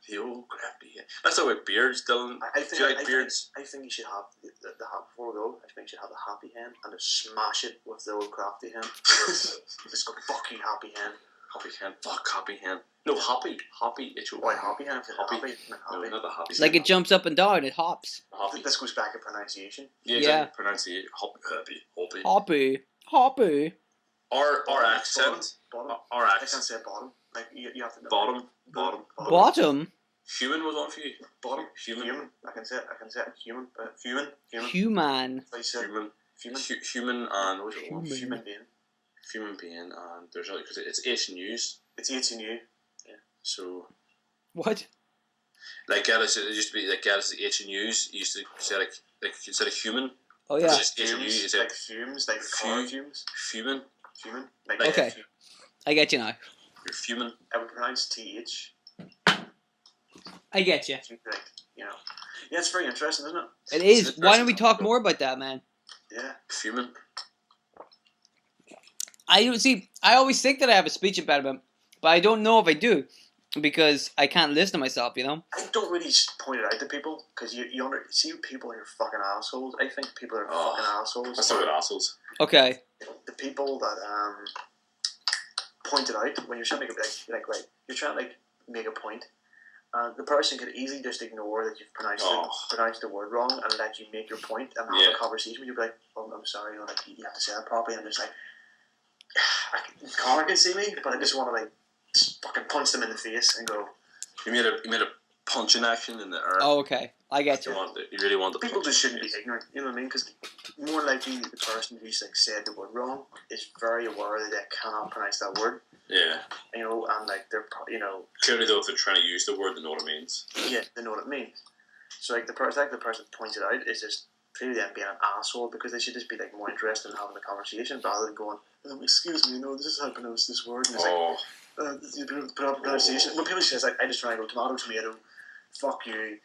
The old crafty hen. That's how with beards, Dylan. I think Do you like beards? I think you should have the hop before we go. I think you should have the happy hen and just smash it with the old crafty hen. Just go fuck you, happy hen. Hoppy Hen. Fuck Hoppy Hen. No, Hoppy. Hoppy. It's Why happy hen? Hoppy. Happy. No, not the Hoppy. Like it jumps up and down. It hops. Hoppy. This goes back to pronunciation. Yeah, Yeah. Pronunciation. Hoppy. Hoppy. Hoppy. Hoppy. Our accent. Bottom. Our I can't accent. say bottom. Like you have to know. Bottom. Bottom. Human was on for you. Bottom. Human. I can say it. Human. Human. Human. I said Human. human. Human and what's it? Human. Human being. Human being and there's because it's H and U's. It's H and U. So What? like it used to be like as the H and U's. You used to say like instead of human. Oh It's yeah. just H and U. Fumes, Is like like fumes, like car fumes. fuming. Human. Like Okay. I get you now. You're fuming. I would pronounce TH. I get you. Like, you know. Yeah, it's very interesting, isn't it? It is. Why don't we talk more about that, man? Yeah. Fuming. I don't see. I always think that I have a speech impediment, but I don't know if I do because I can't listen to myself. You know. I don't really point it out to people because you see people are fucking assholes. I think people are Oh, fucking assholes. That's not good assholes. Okay. The people that point it out when you're trying to make a like right, you're trying to like make a point. The person could easily just ignore that you've pronounced the word wrong and let you make your point and have a conversation with you. Be like, "Oh, I'm sorry, you know, like you have to say that properly." And just like, Connor can see me, but I just want to like just fucking punch them in the face and go. You made a punching action in the air. Oh, okay. I get you. You really want the People just shouldn't be ignorant. You know what I mean? Because more likely the person who's like said the word wrong is very aware that they cannot pronounce that word. Yeah. You know, and like they're Clearly, though, if they're trying to use the word, they know what it means. yeah, they know what it means. So like the person that points it out is just clearly them being an asshole because they should just be like more interested in having the conversation rather than going, excuse me, no, this is how I pronounce this word. And it's the pronunciation. When people say like, I just try to go tomato, fuck you.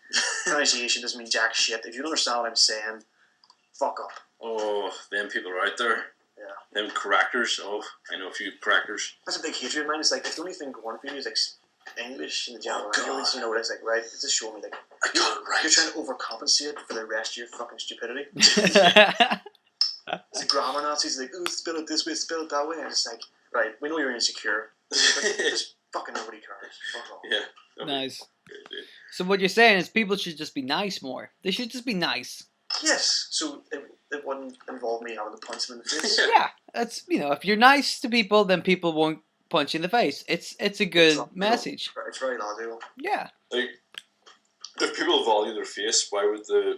Pronunciation doesn't mean jack shit. If you don't understand what I'm saying, fuck up. Oh, them people are out there. Yeah. Them correctors. Oh, I know a few correctors. That's a big hatred of mine. It's like, if the only thing going for you is like English and the general God. language, you know what it's like, right? It's just showing me like, I got it right. you're trying to overcompensate for the rest of your fucking stupidity. It's the grammar Nazis like, oh, spell it this way, spell it that way. And it's like, right, we know you're insecure. But just fucking nobody cares. Fuck off. Yeah. Nice. So what you're saying is people should just be nice more. They should just be nice. Yes, so it wouldn't involve me having to punch them in the face. Yeah, that's if you're nice to people, then people won't punch you in the face. It's a good message. It's very logical. Yeah. Like, if people value their face, why would they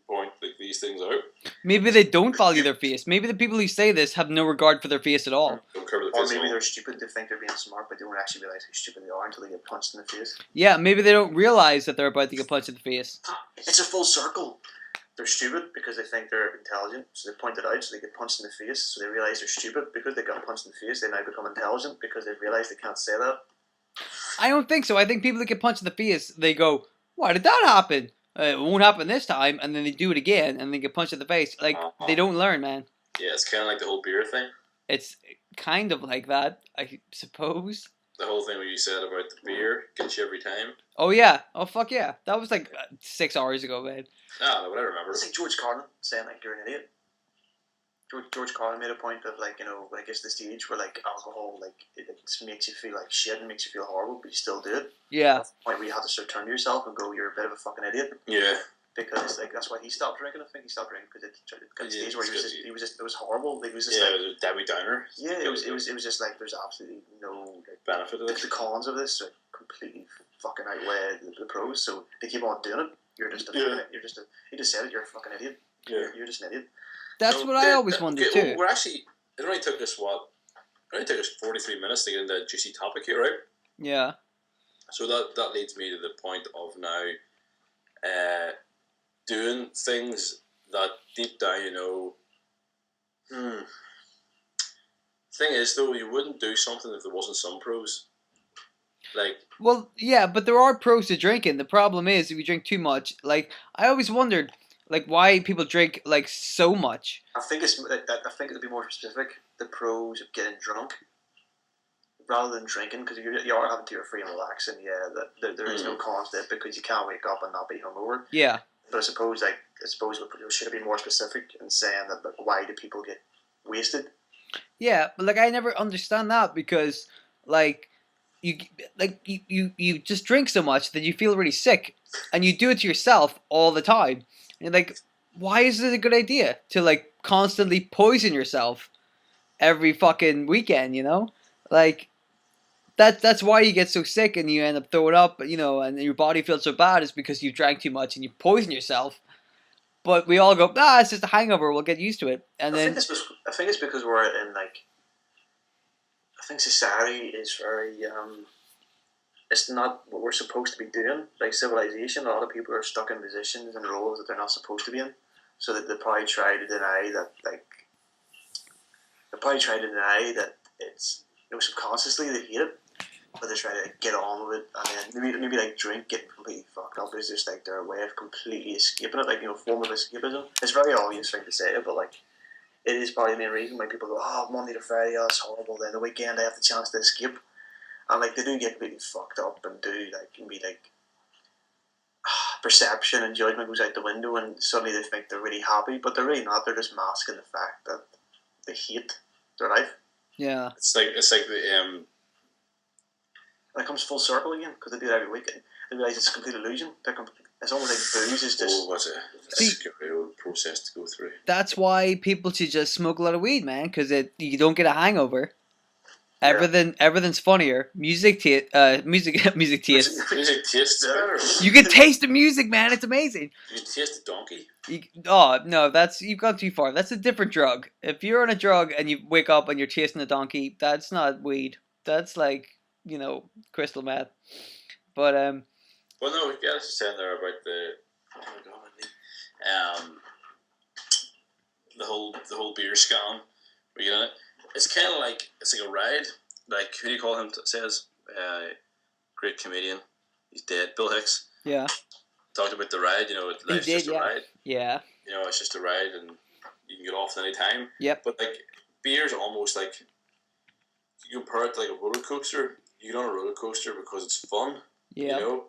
point like these things out? Maybe they don't value their face. Maybe the people who say this have no regard for their face at all. Don't cover the Or face at maybe all. they're stupid, they think they're being smart, but they don't actually realize how stupid they are until they get punched in the face. Yeah, maybe they don't realize that they're about to get punched in the face. It's a full circle. they're stupid because they think they're intelligent, so they point it out so they get punched in the face, so they realise they're stupid because they got punched in the face. They now become intelligent because they realise they can't say that. I don't think so. I think people that get punched in the face, they go, "Why did that happen? It won't happen this time," and then they do it again, and they get punched in the face. Like they don't learn, man. Yeah, it's kind of like the whole beer thing. It's kind of like that, I suppose. The whole thing what you said about the beer gets you every time. Oh yeah. Oh fuck yeah. That was like 6 hours ago, man. No, but I remember. It's like George Carlin saying like you're an idiot. George Carlin made a point of like, you know, when it gets to the stage where like alcohol like it makes you feel like shit and makes you feel horrible, but you still do it. Yeah. That's the point where you have to sort of turn to yourself and go, you're a bit of a fucking idiot. Yeah. Because like that's why he stopped drinking. I think he stopped drinking because it got to the stage where he was just it was horrible. Like, it was just yeah, like, it was a Debbie Downer. Yeah, it was just like there's absolutely no like, benefit of it. The cons of this are completely fucking outweigh the pros. So they keep on doing it. You're just a you just said it. You're a fucking idiot. Yeah. You're just an idiot. That's what I always wondered too. We're actually it only took us 43 minutes to get into a juicy topic here, right? Yeah. So that leads me to the point of now doing things that deep down you know. Thing is though, you wouldn't do something if there wasn't some pros. Like, well, yeah, but there are pros to drinking. The problem is if you drink too much. Like I always wondered, like why people drink like so much. I think it'd be more specific. The pros of getting drunk rather than drinking, because you are having to be free and relax, and yeah, there is no cons to it because you can't wake up and not be hungover. Yeah. But I suppose we should have been more specific in saying that like, why do people get wasted? Yeah, but like I never understand that because like you just drink so much that you feel really sick, and you do it to yourself all the time. And you're like, why is it a good idea to like constantly poison yourself every fucking weekend? You know, like that's why you get so sick and you end up throwing up. You know, and your body feels so bad is because you drank too much and you poison yourself. But we all go, it's just a hangover. We'll get used to it. And I think it's because we're in like. I think society is very. It's not what we're supposed to be doing. Like civilization, a lot of people are stuck in positions and roles that they're not supposed to be in. So that they probably try to deny that. Like, they probably try to deny that it's subconsciously they hate it, but they try to get on with it, and then maybe like drink, getting completely fucked up is just like their way of completely escaping it, like form of escapism. It's a very obvious thing to say, but like it is probably the main reason why people go, Monday to Friday, that's horrible. Then the weekend I have the chance to escape, and like they do get completely fucked up and do like can be like perception and judgment goes out the window, and suddenly they think they're really happy, but they're really not. They're just masking the fact that they hate their life. Yeah, it's like the And it comes full circle again because they do it every week. They realise it's a complete illusion. It's almost like booze is just. What's it? It's a real process to go through. That's why people should just smoke a lot of weed, man, because you don't get a hangover. Everything's funnier. Music tastes. Music tastes better. You can taste the music, man. It's amazing. You can taste the donkey. No, you've gone too far. That's a different drug. If you're on a drug and you wake up and you're tasting a donkey, that's not weed. That's like crystal meth. But well, no, you guys were saying there about the whole beer scam. You know, it's kind of like a ride. Like, who do you call him? Says great comedian. He's dead. Bill Hicks. Yeah. Talked about the ride. Life's just a ride. Yeah. It's just a ride, and you can get off at any time. Yep. But like, beer's almost like you compare it to like a roller coaster. You get on a roller coaster because it's fun. Yeah.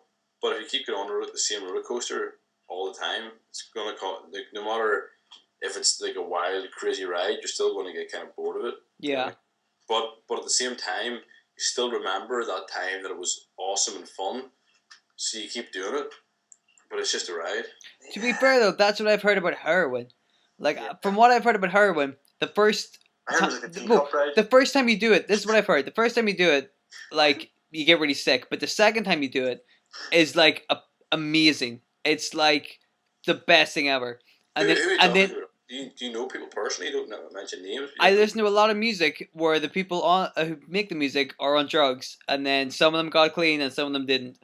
But if you keep going on the same roller coaster all the time, it's gonna like no matter if it's like a wild, crazy ride, you're still going to get kind of bored of it. Yeah. But at the same time, you still remember that time that it was awesome and fun, so you keep doing it. But it's just a ride. To be fair though, that's what I've heard about heroin. Like from what I've heard about heroin, the first time you do it, this is what I've heard. The first time you do it, like you get really sick, but the second time you do it is like amazing. It's like the best thing ever. And then do you know people personally? You don't mention names. I listen to a lot of music where the people who make the music are on drugs, and then some of them got clean and some of them didn't.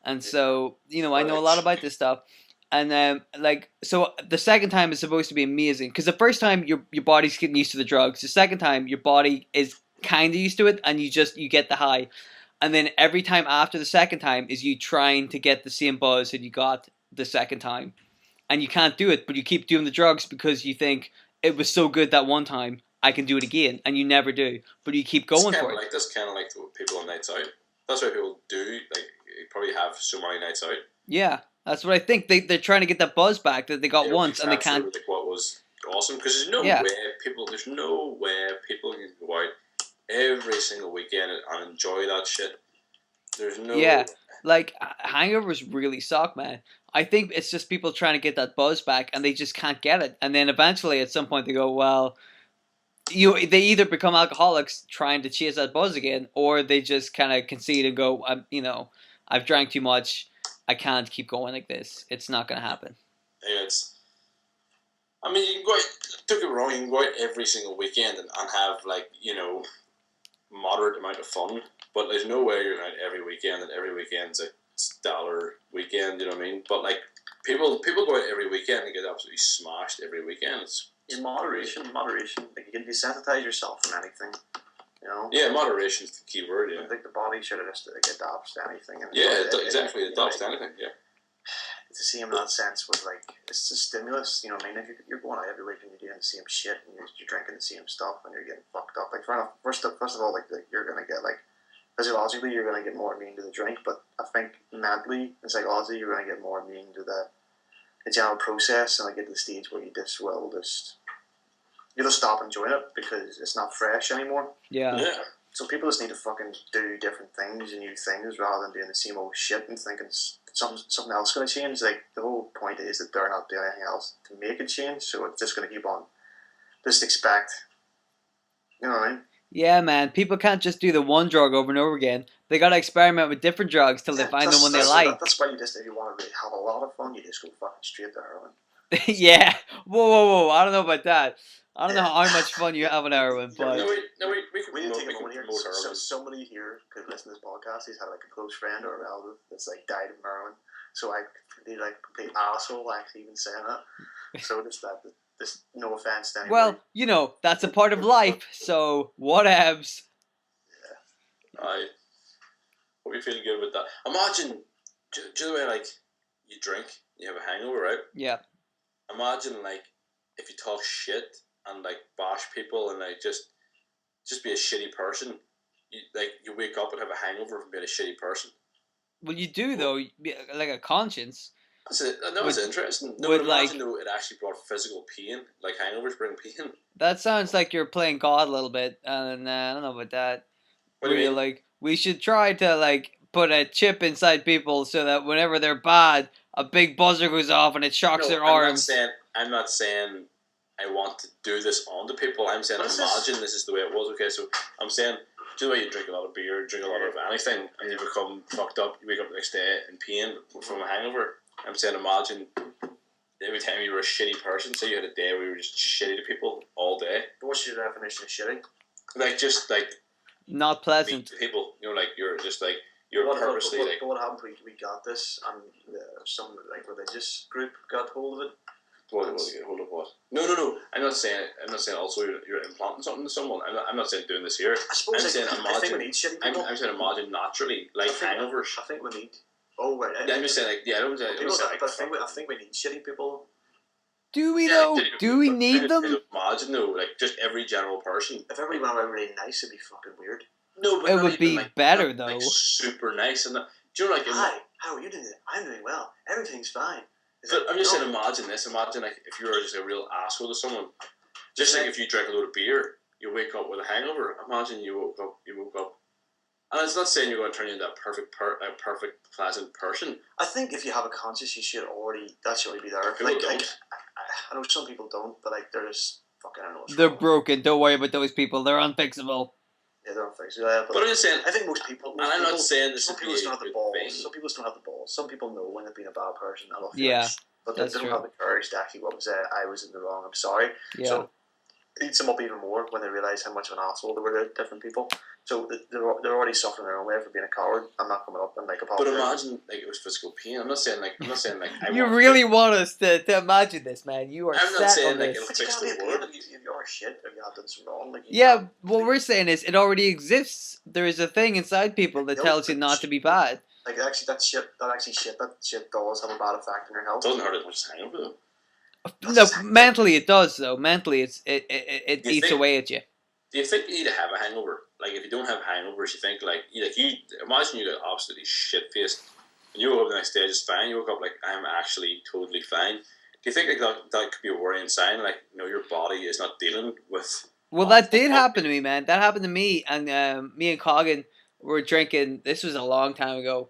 And so I know a lot about this stuff. And like, so the second time is supposed to be amazing because the first time your body's getting used to the drugs. The second time your body is kind of used to it, and you get the high. And then every time after the second time is you trying to get the same buzz that you got the second time, and you can't do it, but you keep doing the drugs because you think it was so good that one time I can do it again, and you never do, but you keep going for it. That's kind of like people on nights out. That's why people do probably have so many nights out. Yeah, that's what I think. They're trying to get that buzz back that they got once, and they can't. Like what was awesome because there's no way people can go out every single weekend and enjoy that shit. There's no. Yeah, like hangovers really suck, man. I think it's just people trying to get that buzz back, and they just can't get it. And then eventually, at some point, they go, well. They either become alcoholics trying to chase that buzz again, or they just kind of concede and go, I've drank too much. I can't keep going like this. It's not going to happen. Yeah, I mean, you can go out, don't get me wrong, you can go out every single weekend and have, like, moderate amount of fun, but there's no way you're out every weekend, and every weekend's a stellar weekend, you know what I mean? But, like, people go out every weekend and get absolutely smashed every weekend. It's moderation. Like, you can desensitize yourself from anything, Yeah, moderation is the key word, yeah. I think the body should have just adapts to anything. And exactly, it adapts to anything, yeah. It's the same in that sense with, like, it's a stimulus, you know what I mean? If you're going out every week and you're doing the same shit and you're drinking the same stuff and you're getting fucked up, like, first of all, like you're going to get, like, physiologically you're going to get more immune to the drink, but I think mentally and psychologically you're going to get more immune to the general process, and I get to the stage where you'll just stop enjoying it because it's not fresh anymore. Yeah. So people just need to fucking do different things and new things rather than doing the same old shit and thinking something else is going to change. Like, the whole point is that they're not doing anything else to make it change, so it's just going to keep on. Just expect, you know what I mean? Yeah, man. People can't just do the one drug over and over again. They got to experiment with different drugs till they find the one they like. That's why if you want to really have a lot of fun, you just go fucking straight to heroin. Yeah. Whoa. I don't know about that. I don't know how much fun you have on heroin, but... We need to take a moment here. So somebody here could listen to this podcast. He's had, like, a close friend or a relative that's, like, died of heroin. So I could be, like, complete asshole actually even saying that. So just no offense to anybody. Well, that's a part of life, so whatevs. Yeah. I hope you feel good with that. Imagine, do you know the way, like, you drink, you have a hangover, right? Yeah. Imagine, like, if you talk shit and, like, bash people and, like, just be a shitty person. You wake up and have a hangover from being a shitty person. Well, you do, though, like a conscience. That was interesting. No, but imagine though it actually brought physical pain. Like, hangovers bring pain. That sounds like you're playing God a little bit, and I don't know about that. What do you mean? Like, we should try to, like, put a chip inside people so that whenever they're bad, a big buzzer goes off and it shocks their arms. I'm not saying I want to do this onto people. I'm saying imagine this is the way it was. Okay, so I'm saying, do you know you drink a lot of beer, drink a lot of anything, and you become fucked up, you wake up the next day in pain from a hangover. I'm saying imagine every time you were a shitty person, say you had a day where you were just shitty to people all day. What's your definition of shitty? Like, just like not pleasant people, like you're just like you're purposely like. What happened? We got this, and some, like, religious group got hold of it. What get hold of what? No. I'm not saying also you're implanting something to someone. I'm not saying doing this here. I suppose I'm saying imagine. I think we need shitty people. I'm saying imagine naturally, like, hangovers. I think we need. Oh right. I'm just saying, like, yeah. I think we need shitty people. Do we though? Do we need them? Imagine though, like, just every general person. If everybody went around really nice, it'd be fucking weird. No, but it would be like, better though. Like, super nice and that. Do you know, like? Hi, how are you doing? I'm doing well. Everything's fine. But I'm just saying, imagine this. Imagine, like, if you were just a real asshole to someone. Just like if you drank a load of beer, you wake up with a hangover. Imagine you woke up. And it's not saying you're going to turn into a perfect, pleasant person. I think if you have a conscience, that should already be there. People don't. I know some people don't, but, like, they're just fucking, I don't know. They're broken. Don't worry about those people. They're unfixable. Yeah, they're unfixable. Yeah, but I'm just saying. I think most people. And I'm not saying this. Some people just don't have the balls. Some people just don't have the balls. Some people know when they've been a bad person. Yeah, but they don't have the courage to actually I was in the wrong. I'm sorry. Yeah. So eats them up even more when they realise how much of an asshole they were to different people. So they're already suffering their own way for being a coward. I'm not coming up and like But apologizing. imagine like it was physical pain. I'm not saying like You really want us to imagine this, man. You are I'm not set saying on like this. it'll But you fix can't be the a world. pain if you are shit if you have done some wrong. Like, Yeah, what we're saying is it already exists. There is a thing inside people that tells you not to be bad. Like actually, that shit does have a bad effect on your health. It doesn't hurt as much as hangover though. No, mentally it does though. Mentally, it You eats think- away at you. Do you think you need to have a hangover? Like if you don't have hangovers, you think like you imagine you got absolutely shit faced, and you woke up the next day just fine. You woke up like I'm actually totally fine. Do you think like that could be a worrying sign? Like your body is not dealing with. Well, that did happen to me, man. That happened to me, and me and Coggin were drinking. This was a long time ago.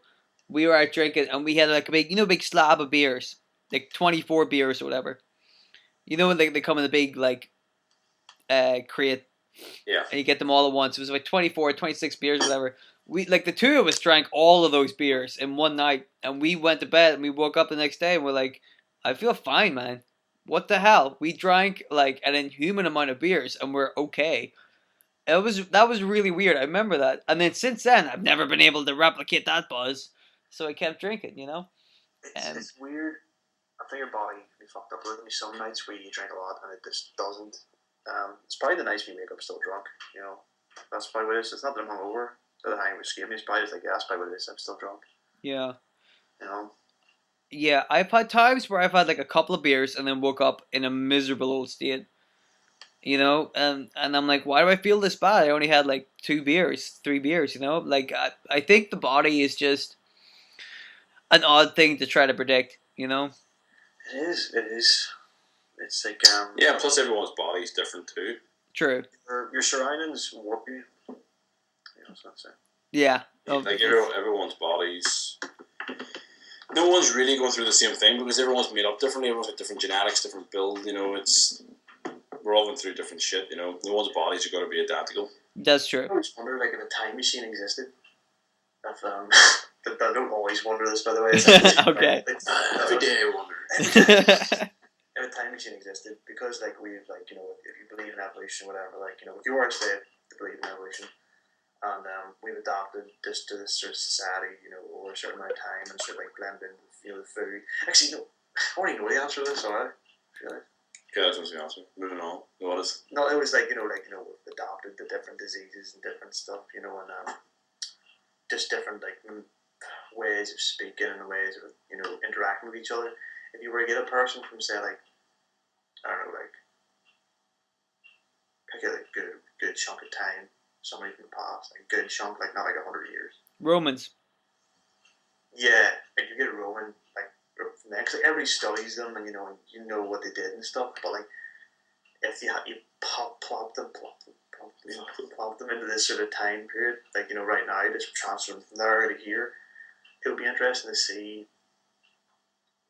We were out drinking, and we had like a big slab of beers, like 24 beers or whatever. You know when they come in the big like crate. Yeah. And you get them all at once. It was like 24, 26 beers, whatever. We like the two of us drank all of those beers in one night, and we went to bed and we woke up the next day and we're like, I feel fine, man. What the hell? We drank like an inhuman amount of beers and we're okay. That was really weird. I remember that. And then since then, I've never been able to replicate that buzz. So I kept drinking, you know. It's weird. I think your body can be fucked up. There's gonna be some nights where you drink a lot and it just doesn't. It's probably the nights when you wake up still drunk. You know, that's probably what it is. It's not that I'm hungover. The hangover escaped me. It's probably just like that's probably what it is. I'm still drunk. Yeah. You know. Yeah, I've had times where I've had like a couple of beers and then woke up in a miserable old state. You know, and I'm like, why do I feel this bad? I only had like 2 beers, 3 beers, you know? Like, I think the body is just an odd thing to try to predict, you know? It is. It's like Yeah. Plus, everyone's body is different too. True. your surroundings warp you. You know, so that's it. Yeah. Like everyone's bodies. No one's really going through the same thing because everyone's made up differently. Everyone's got different genetics, different build. You know, we're all going through different shit. You know, no one's bodies are going to be identical. That's true. I always wonder, like, if a time machine existed. If I don't always wonder this, by the way. Okay. Every day I wonder. If a time machine existed, because like we've like if you believe in evolution, whatever, like if you were to say to believe in evolution, and we've adapted this to this sort of society, over a certain amount of time and sort of like blend in, the food. Actually, no, I already know the answer to this. Sorry, Okay, that's the answer. Moving on. What is? No, it was like we've adapted to different diseases and different stuff, and just different like ways of speaking and ways of interacting with each other. If you were to get a person from say like I don't know, like pick a good chunk of time, somebody from the past, like a good chunk, like not like 100 years. Romans. Yeah, like you get a Roman, like from there, 'cause like everybody studies them, and you know what they did and stuff. But like, if you plop them into this sort of time period, like right now, just transfer them from there to here, it would be interesting to see.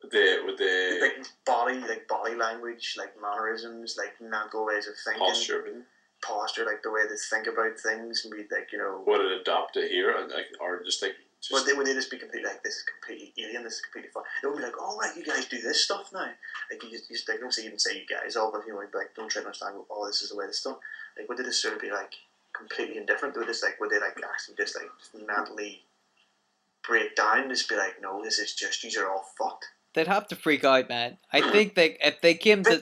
With the like body language, like mannerisms, like mental ways of thinking, posture, like the way they think about things, and be like would it adapt to here, like, or just like. Would they just be completely like, this is completely alien, this is completely fun? They would be like, oh right, you guys do this stuff now. Like you just like, don't even say you guys all, but like don't try to understand. Oh, this is the way this done. Like would they just sort of be like completely indifferent? Would they like actually just like mentally break down and just be like, no, this is just, these are all fucked? They'd have to freak out, man. I think if they came to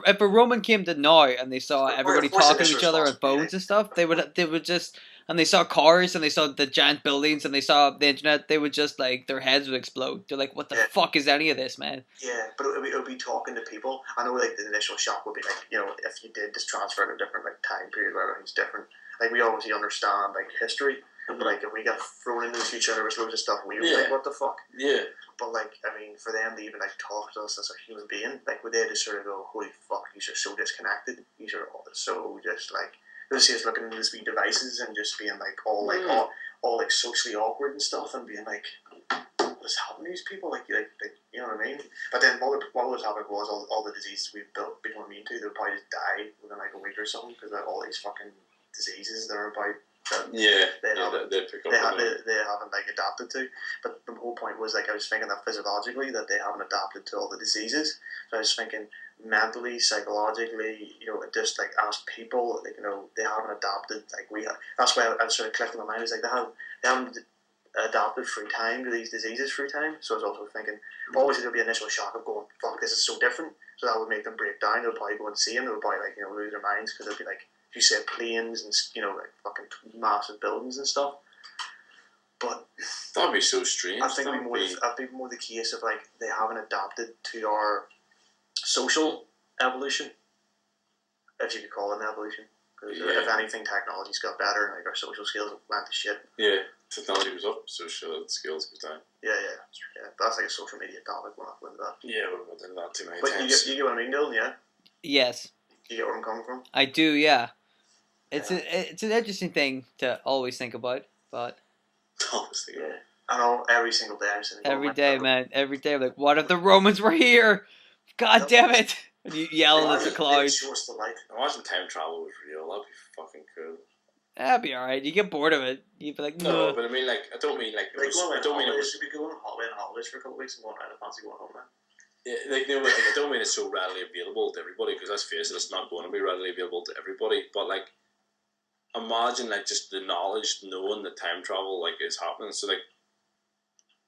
if a Roman came to now and they saw everybody talking to each other on phones and stuff, they would just, and they saw cars and they saw the giant buildings and they saw the internet, they would just like, their heads would explode. They're like, what the fuck is any of this, man? Yeah, but it would be talking to people. I know like the initial shock would be like, if you did just transfer to a different like time period where everything's different. Like we obviously understand like history, but like if we got thrown into the future and there was loads of stuff, we would be like, what the fuck? Yeah. But like, I mean, for them to even like talk to us as a human being, like would they just sort of go, holy fuck, these are so disconnected. These are all so just like, they'll see us looking at these wee devices and just being like all like socially awkward and stuff, and being like, what is happening to these people? Like you know what I mean? But then what was happening was all the diseases we've become immune to, they'll probably just die within like a week or something, because all these fucking diseases that are about. They haven't like adapted to. But whole point was like I was thinking that physiologically that they haven't adapted to all the diseases. So I was thinking mentally, psychologically, just like as people, like they haven't adapted like we have. That's why I was sort of clicked in my mind. Is like they haven't adapted through time to these diseases through time. So I was also thinking, obviously there'll be initial shock of going, fuck, this is so different. So that would make them break down. They'll probably go and see him. They'll probably like lose their minds because they'll be like, you said planes and like fucking massive buildings and stuff. But that'd be so strange. I think it'd be more the case of like they haven't adapted to our social evolution, if you could call it an evolution. Because if anything, technology's got better and like our social skills went to shit. Yeah, technology was up, social skills was down. Yeah. But that's like a social media topic. We'll not go into that. Yeah, we'll not into that too many but times. You get what I mean, Dylan? Yeah. Yes. You get where I'm coming from? I do. Yeah. It's an interesting thing to always think about, but. Honestly, yeah. I know every single day I'm sitting. Every day, man. Every day, I'm like, what if the Romans were here? God damn it! And you yell at the clouds. Imagine time travel was real. That'd be fucking cool. That'd be alright. You get bored of it. You'd be like, no. But I mean, like, I don't mean like. I don't mean it was. Should be going on holidays for a couple of weeks and going around. I fancy going home now. Yeah, like I don't mean it's so readily available to everybody because let's face it, it's not going to be readily available to everybody. But like, imagine like just the knowledge, knowing that time travel like is happening. So like,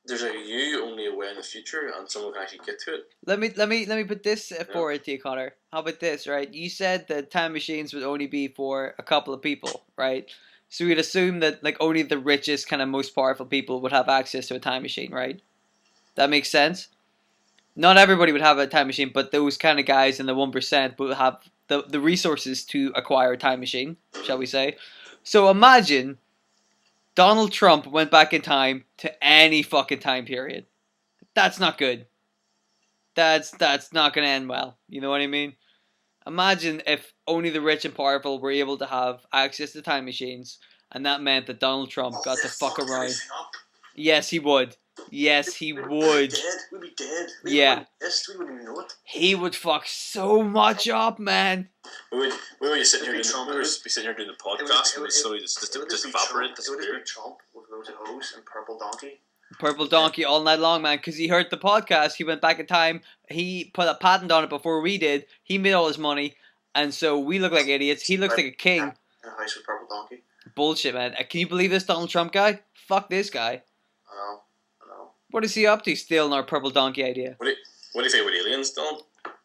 there's like you only aware in the future, and someone can actually get to it. Let me put this forward to you, Connor. How about this, right? You said that time machines would only be for a couple of people, right? So we'd assume that like only the richest, kind of most powerful people would have access to a time machine, right? That makes sense. Not everybody would have a time machine, but those kind of guys in the 1% would have the resources to acquire a time machine, shall we say. So imagine Donald Trump went back in time to any fucking time period. That's not good. That's not going to end well. You know what I mean? Imagine if only the rich and powerful were able to have access to time machines, and that meant that Donald Trump got to fuck around. Yes, he would. Yes, he would. We'd be dead. Yeah. We wouldn't even know it. He would fuck so much up, man. We would be sitting here doing the podcast and slowly just evaporate. It would have been Trump with loads of hose and purple donkey. Purple donkey all night long, man, because he heard the podcast. He went back in time. He put a patent on it before we did. He made all his money, and so we look like idiots. He looks like a king. In a house with purple donkey. Bullshit, man. Can you believe this Donald Trump guy? Fuck this guy. I know. What is he up to stealing our purple donkey idea? What do you think about aliens, Don?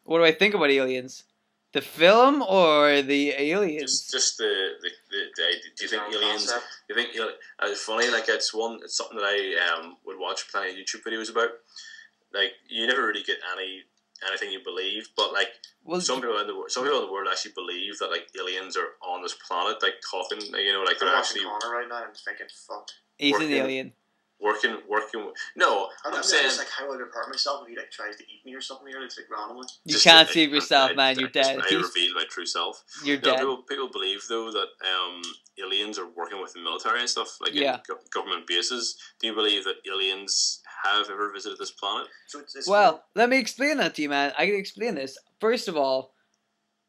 What do I think about aliens? The film or the aliens? Just the do you think aliens? Concept. You think it's funny? Like it's something that I would watch plenty of YouTube videos about. Like you never really get anything you believe, but like some people in the world actually believe that like aliens are on this planet, like talking. Like they're actually. Connor right now. I'm thinking, fuck. He's an alien. Working. No, I'm saying it's like how I would hurt myself if he like tries to eat me or something. It's like randomly. You can't save yourself, man. You're dead. I reveal my true self. You're dead. People believe though that aliens are working with the military and stuff, like in government bases. Do you believe that aliens have ever visited this planet? Well, let me explain that to you, man. I can explain this. First of all,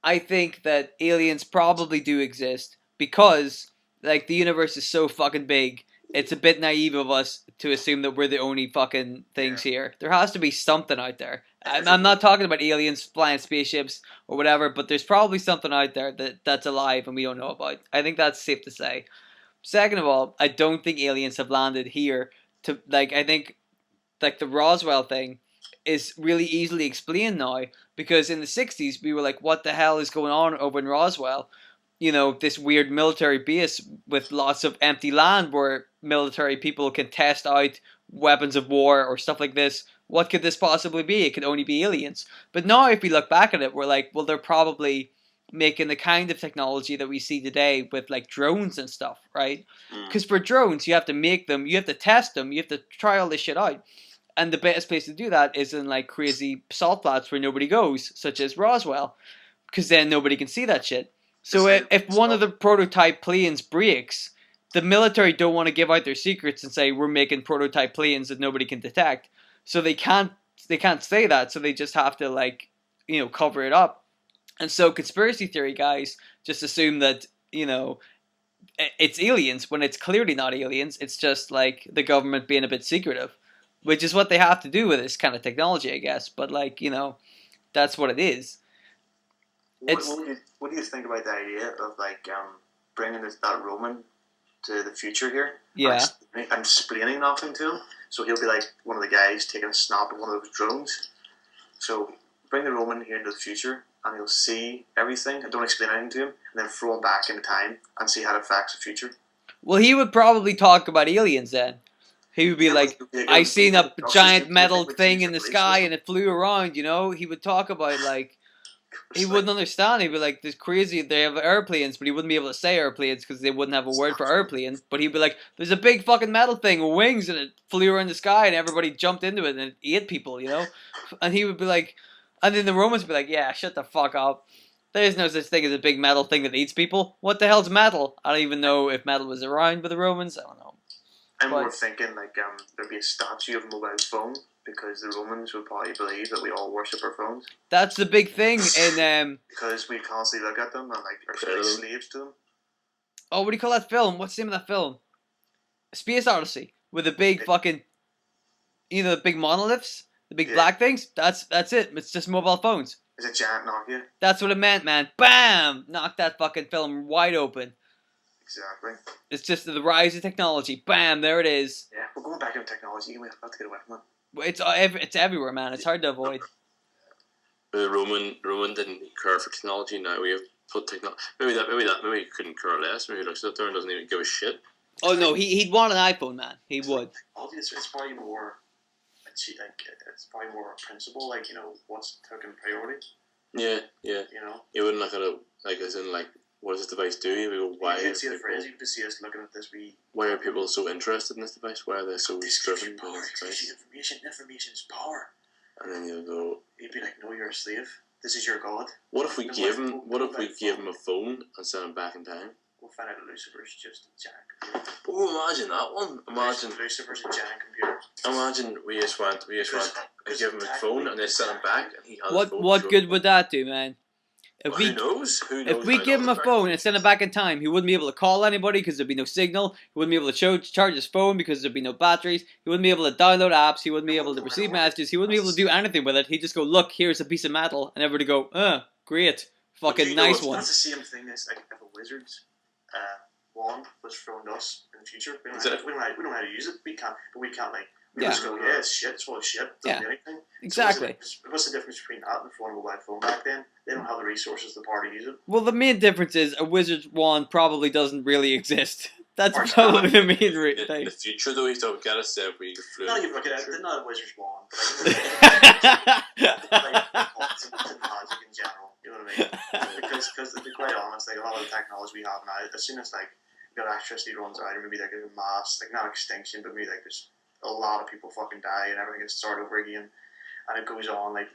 I think that aliens probably do exist because, like, the universe is so fucking big. It's a bit naive of us to assume that we're the only fucking things here. There has to be something out there. I'm not talking about aliens flying spaceships or whatever, but there's probably something out there that's alive and we don't know about. I think that's safe to say. Second of all, I don't think aliens have landed here. I think like the Roswell thing is really easily explained now because in the 60s we were like, what the hell is going on over in Roswell? This weird military base with lots of empty land where military people can test out weapons of war or stuff like this. What could this possibly be? It could only be aliens. But now if we look back at it, we're like, well, they're probably making the kind of technology that we see today with like drones and stuff, right? Because for drones, you have to make them, you have to test them, you have to try all this shit out. And the best place to do that is in like crazy salt flats where nobody goes, such as Roswell, because then nobody can see that shit. So if one of the prototype planes breaks, the military don't want to give out their secrets and say we're making prototype planes that nobody can detect. So they can't say that. So they just have to cover it up. And so conspiracy theory guys just assume that it's aliens when it's clearly not aliens. It's just like the government being a bit secretive. which is what they have to do with this kind of technology, I guess. But like, that's what it is. What do you think about the idea of like bringing that Roman to the future here? Yeah. And explaining nothing to him, so he'll be like one of the guys taking a snap of one of those drones. So bring the Roman here into the future, and he'll see everything and don't explain anything to him, and then throw him back into time and see how it affects the future. Well, he would probably talk about aliens then. He would be like, I seen a giant metal thing in the sky and it flew around, He would talk about, like, he wouldn't understand. He'd be like, this crazy, they have airplanes, but he wouldn't be able to say airplanes because they wouldn't have a word for airplanes. But he'd be like, there's a big fucking metal thing with wings and it flew around the sky and everybody jumped into it and it ate people, And he would be like, and then the Romans would be like, yeah, shut the fuck up. There's no such thing as a big metal thing that eats people. What the hell's metal? I don't even know if metal was around with the Romans. I don't know. I'm more thinking like there'd be a statue of a mobile phone because the Romans would probably believe that we all worship our phones. That's the big thing in because we constantly look at them and like are like slaves to them. Oh, what do you call that film? What's the name of that film? Space Odyssey with the big fucking, the big monoliths, the big black things. That's it. It's just mobile phones. It's a giant Nokia. That's what it meant, man. Bam! Knock that fucking film wide open. Exactly. It's just the rise of technology. Bam! There it is. Yeah, we're going back into technology. We have to get away from it. It's everywhere, man. It's hard to avoid. Roman didn't care for technology. Now we have put technology. Maybe he couldn't care less. Maybe he looks at there and doesn't even give a shit. Oh no, he'd want an iPhone, man. He would. Obviously, it's probably more. It's probably more a principle, like what's taking priority. Yeah. You wouldn't look at it like as in like, what does this device do? You would go, why? You could see the phrase. You could see us looking at this. Why are people so interested in this device? Why are they so driven by this device? Information is power. And then you'd be like, no, you're a slave. This is your god. What if we gave him? What if we gave him a phone and sent him back in time? We'll find out Lucifer's just a giant computer. Oh, imagine that one. Imagine Lucifer's a giant computer. Imagine we just went and give him a phone and they sent him back and he had what good would that do, man? Who knows? If we give him a phone and send him back in time, he wouldn't be able to call anybody because there'd be no signal. He wouldn't be able to charge his phone because there'd be no batteries. He wouldn't be able to download apps. He wouldn't be able to receive messages. He wouldn't be able to do anything with it. He'd just go, look, here's a piece of metal, and everybody go, great, fucking nice one. That's the same thing as like if a wizard's wand was thrown to us in the future. We don't know how to use it. We can't like. We just go, it's shit, it's full of shit, doesn't do anything. Exactly. So what's the difference between that and throwing a mobile phone back then? They don't have the resources to power to use it. Well, the main difference is a wizard's wand probably doesn't really exist. That's probably the main thing. In the future, though, you don't get a set where you can flew. Not even looking at it, they're not a wizard's wand. It's magic in general, you know what I mean? Because to be quite honest, like a lot of the technology we have now, as soon as like electricity runs out, or maybe like a mass, like not extinction, but maybe like there's a lot of people fucking die and everything gets started over again, and it goes on like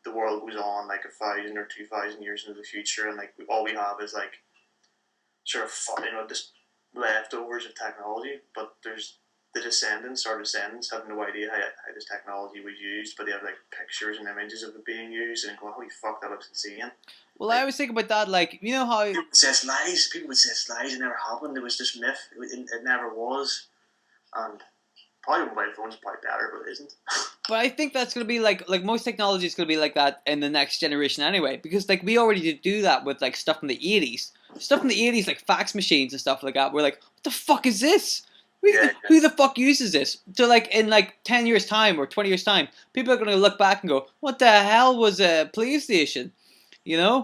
the world goes on like 1,000 or 2,000 years into the future, and like all we have is like sort of just leftovers of technology. But there's our descendants have no idea how this technology was used, but they have like pictures and images of it being used and going, holy fuck, that looks insane. Well, I always think about that, like, you know how people would say lies. People would say lies. It never happened. It was just myth. It never was, and. Probably mobile phones are probably better, but it isn't. But I think that's going to be like most technology is going to be like that in the next generation anyway. Because like we already do that with like stuff from the 80s. Stuff from the 80s like fax machines and stuff like that. We're like, what the fuck is this? Who the fuck uses this? So like in like 10 years time or 20 years time, people are going to look back and go, what the hell was a PlayStation? Yeah.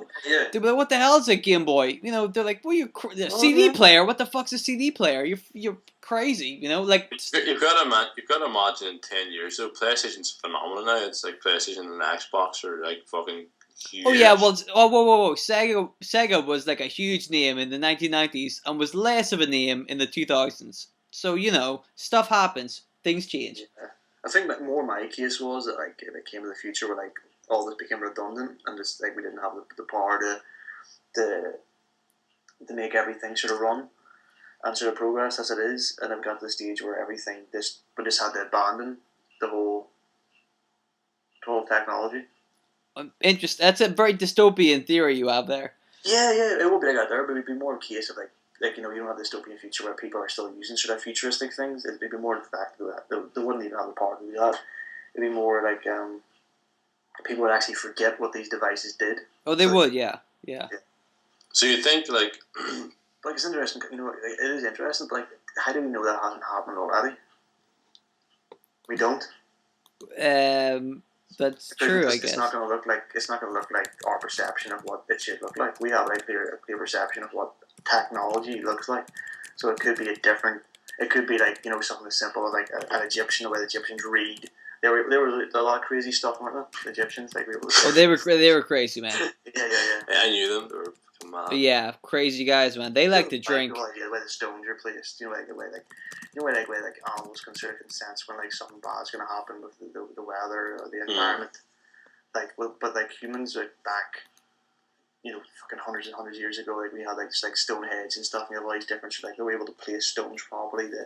They'll be like, what the hell is a Game Boy? They're like, well, CD player? What the fuck's a CD player? You're crazy, like... You've got to imagine in 10 years, so PlayStation's phenomenal now. It's like PlayStation and Xbox are like fucking huge. Oh yeah, well, whoa. Sega was like a huge name in the 1990s and was less of a name in the 2000s. So, stuff happens. Things change. Yeah. I think that more my case was that like if it came to the future where like all this became redundant and just like we didn't have the power to make everything sort of run and sort of progress as it is, and I've got to the stage where everything we just had to abandon the whole technology. Interesting. That's a very dystopian theory you have there. Yeah, it would be like that there, but it'd be more a case of like like, you don't have this dystopian future where people are still using sort of futuristic things. It'd be more the fact that they wouldn't even have the power to do that. It'd be more like people would actually forget what these devices did. Oh, they So, would, yeah. So you think like like, it's interesting. It is interesting. But like, how do we know that hasn't happened already? We don't. That's true, I guess. It's not going to look like our perception of what it should look like. We have a clear perception of what technology looks like. So it could be it could be like, something as simple as like an Egyptian, the way the Egyptians read. There were a lot of crazy stuff, weren't there? The Egyptians, like, they were crazy, man. Yeah. I knew them. They were fucking mad. Yeah, crazy guys, man. They like to drink. Like, the way the stones are placed, like the way like animals can sort of sense when like something bad's going to happen with the weather or the environment. But like humans, like back, fucking hundreds and hundreds of years ago, like we had like just like Stonehenge and stuff, and you have all these different like they were able to place stones properly to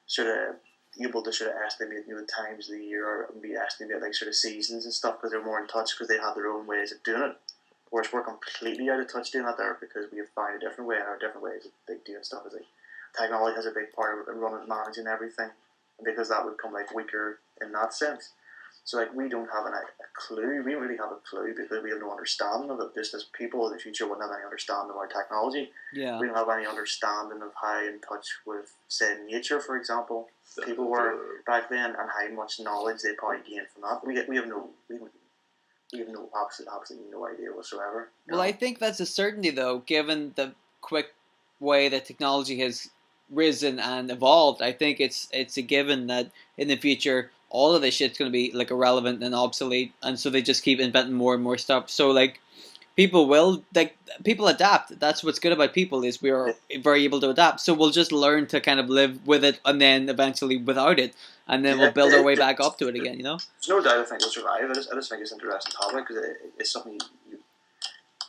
sort of able to sort of estimate the times of the year or be estimate like sort of seasons and stuff because they're more in touch because they had their own ways of doing it. Whereas we're completely out of touch doing that there because we have found a different way and our different ways of like, doing stuff. Is like technology has a big part of it in running, managing everything, and because that would come like weaker in that sense. So like we don't have a clue. We don't really have a clue because we have no understanding of it. Just as people in the future wouldn't have any understanding of our technology. Yeah. We don't have any understanding of how in touch with, say, nature, for example, people were back then, and how much knowledge they probably gained from that. We have absolutely no idea whatsoever. Well, I think that's a certainty, though, given the quick way that technology has risen and evolved. I think it's a given that in the future all of this shit's going to be like irrelevant and obsolete, and so they just keep inventing more and more stuff. So like people adapt. That's what's good about people is we are very able to adapt. So we'll just learn to kind of live with it and then eventually without it, and then we'll build our way back up to it again. There's no doubt I think we'll survive. I just think it's an interesting topic because it's something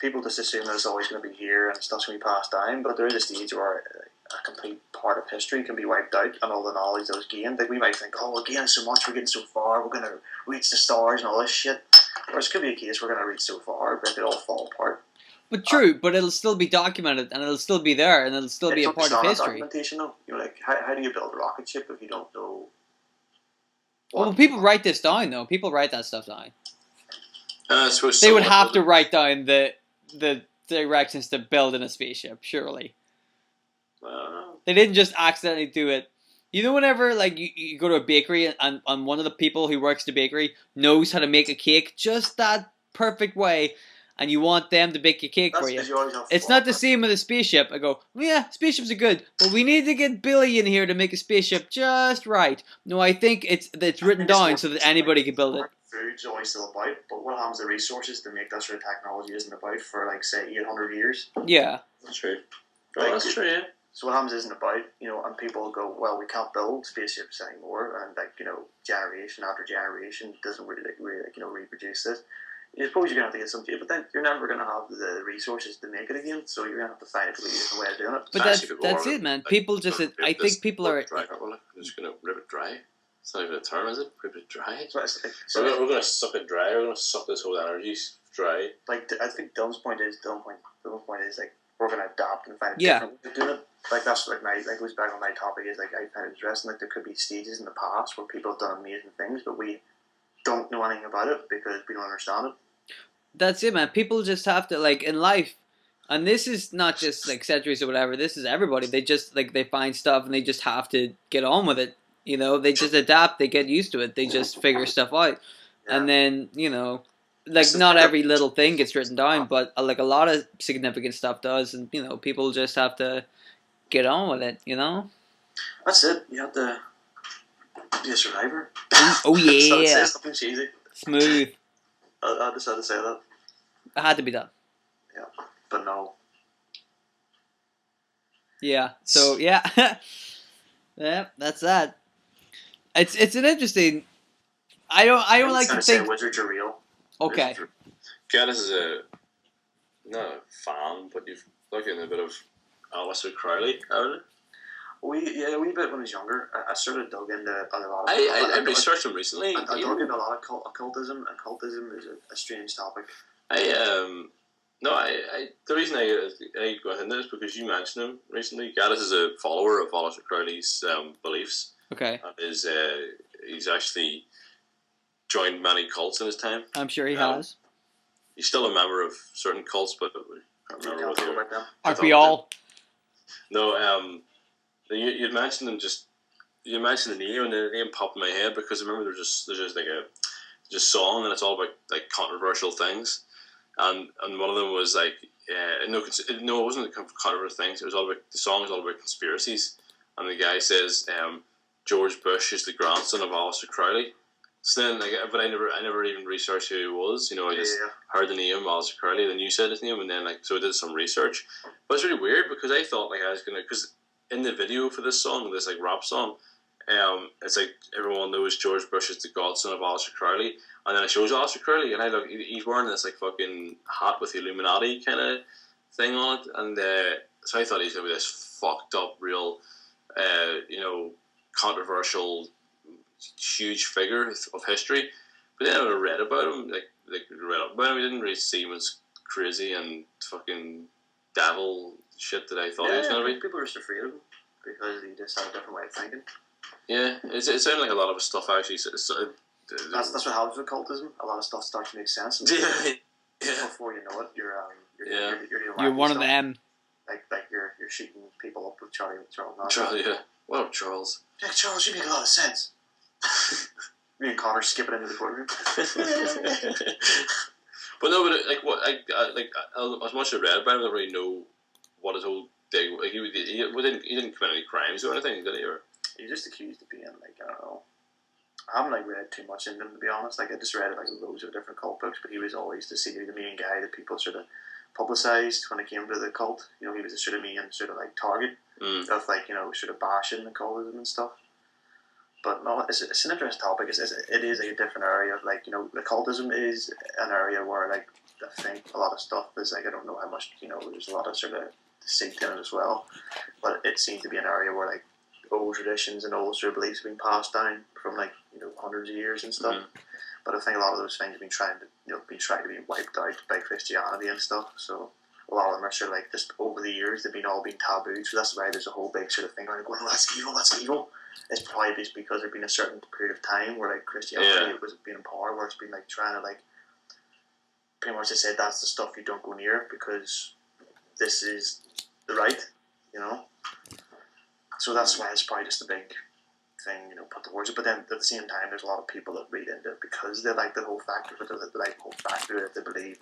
people just assume that it's always going to be here and stuff's going to be passed down, but there is a stage where a complete part of history can be wiped out and all the knowledge that was gained. Like we might think, we're gaining so much, we're getting so far, we're going to reach the stars and all this shit. Whereas it could be a case we're going to reach so far, but it'll all fall apart. But true, but it'll still be documented and it'll still be there and it'll still be a part of history. Documentation, though. Like how do you build a rocket ship if you don't know? Well, people write this down though. People write that stuff down. I suppose they would have to write down the directions to building a spaceship, surely. They didn't just accidentally do it. You know, whenever like you go to a bakery and one of the people who works the bakery knows how to make a cake just that perfect way, and you want them to bake your cake for you. It's not the same with a spaceship. I go, yeah, spaceships are good, but we need to get Billy in here to make a spaceship just right. No, I think it's written down so that anybody can build it. Food's always still about, but what happens to the resources to make that sort of technology isn't about for like say 800 years? Yeah, that's true. That's true. Yeah. So what happens isn't about, and people go, well, we can't build spaceships anymore, and generation after generation doesn't really reproduce this. You suppose you're going to have to get some but then you're never going to have the resources to make it again, so you're going to have to find a completely different way of doing it. But that's it, man. People just, I think people are... Dry, I'm just going to rip it dry. It's not even a term, is it? Rip it dry? We're going to suck it dry. We're going to suck this whole energy dry. Like, I think Dylan's point is, like, we're going to adapt and find a different way of doing it. Like, that's like goes back on my topic is, like, I find it interesting, like, there could be stages in the past where people have done amazing things, but we don't know anything about it because we don't understand it. That's it, man. People just have to, like, in life, and this is not just, like, centuries or whatever, this is everybody. They just, like, they find stuff and they just have to get on with it. They just adapt, they get used to it, they just figure stuff out. Yeah. And then, like, not every little thing gets written down, but, like, a lot of significant stuff does, and, people just have to get on with it, That's it. You have to be a survivor. Oh, yeah. Something cheesy. Smooth. I just had to say that. It had to be done. Yeah, but no. Yeah. So yeah, yeah. That's that. It's an interesting. I don't like to think wizards are real. Okay. Dennis is not a fan, but you've looked in a bit of Alistair Crowley, haven't you? A wee bit when I was younger. I sort of dug into a lot of... I researched him recently. I dug into a lot of occultism, and cultism is a strange topic. I No, the reason I got into this because you mentioned him recently. Gaddis is a follower of Aleister Crowley's beliefs. Okay. And he's actually joined many cults in his time. I'm sure he has. He's still a member of certain cults, but I can't remember what they were. Aren't we all? No, you mentioned them just. You mentioned the name, and the name popped in my head because I remember there's just like a song, and it's all about like controversial things, and one of them was like no, it wasn't controversial things. It was all about the song is all about conspiracies, and the guy says George Bush is the grandson of Aleister Crowley. So then, but I never even researched who he was. You know, I just heard the name Aleister Crowley, then you said his name, and then so I did some research. But it's really weird because I thought I was gonna because in the video for this song, this rap song. It's like everyone knows George Bush is the godson of Aleister Crowley, and then it shows Aleister Crowley, and I look, he's wearing this fucking hat with the Illuminati kind of thing on it, and so I thought he's gonna be this fucked up, real, controversial, huge figure of history. But then when I read about him, he didn't really seem as crazy and fucking devil shit that I thought he was gonna be. People are just afraid of him because he just had a different way of thinking. Yeah, it sounded like a lot of his stuff actually. That's what happens with cultism. A lot of stuff starts to make sense. Yeah. Before you know it, You're one of them. Like you're shooting people up with Charles. Charles, yeah. What up, Charles? Jack Charles, you make a lot of sense. Me and Connor skipping into the courtroom. But no, as much as I read about him, I don't really know what his whole thing. Like he didn't commit any crimes or anything, did he? Or he's just accused of being I don't know. I haven't read too much into him, to be honest. I just read loads of different cult books, but he was always the main guy that people sort of publicised when it came to the cult. You know, he was the sort of main target of sort of bashing the cultism and stuff. But no, it's an interesting topic. It is a different area of the cultism is an area where I think a lot of stuff is I don't know how much there's a lot of sort of deceit in it as well, but it seems to be an area where old traditions and old sort of beliefs have been passed down from hundreds of years and stuff. But I think a lot of those things have been trying to be wiped out by Christianity and stuff. So a lot of them are sort of just over the years they've all been tabooed. So that's why there's a whole big sort of thing going, that's evil, that's evil. It's probably just because there's been a certain period of time where Christianity was being in power, where it's been trying to pretty much they said that's the stuff you don't go near because this is the right, So that's why it's probably just a big thing, put towards it. But then at the same time, there's a lot of people that read into it because they like the whole factor, but they like the whole factor that they believe,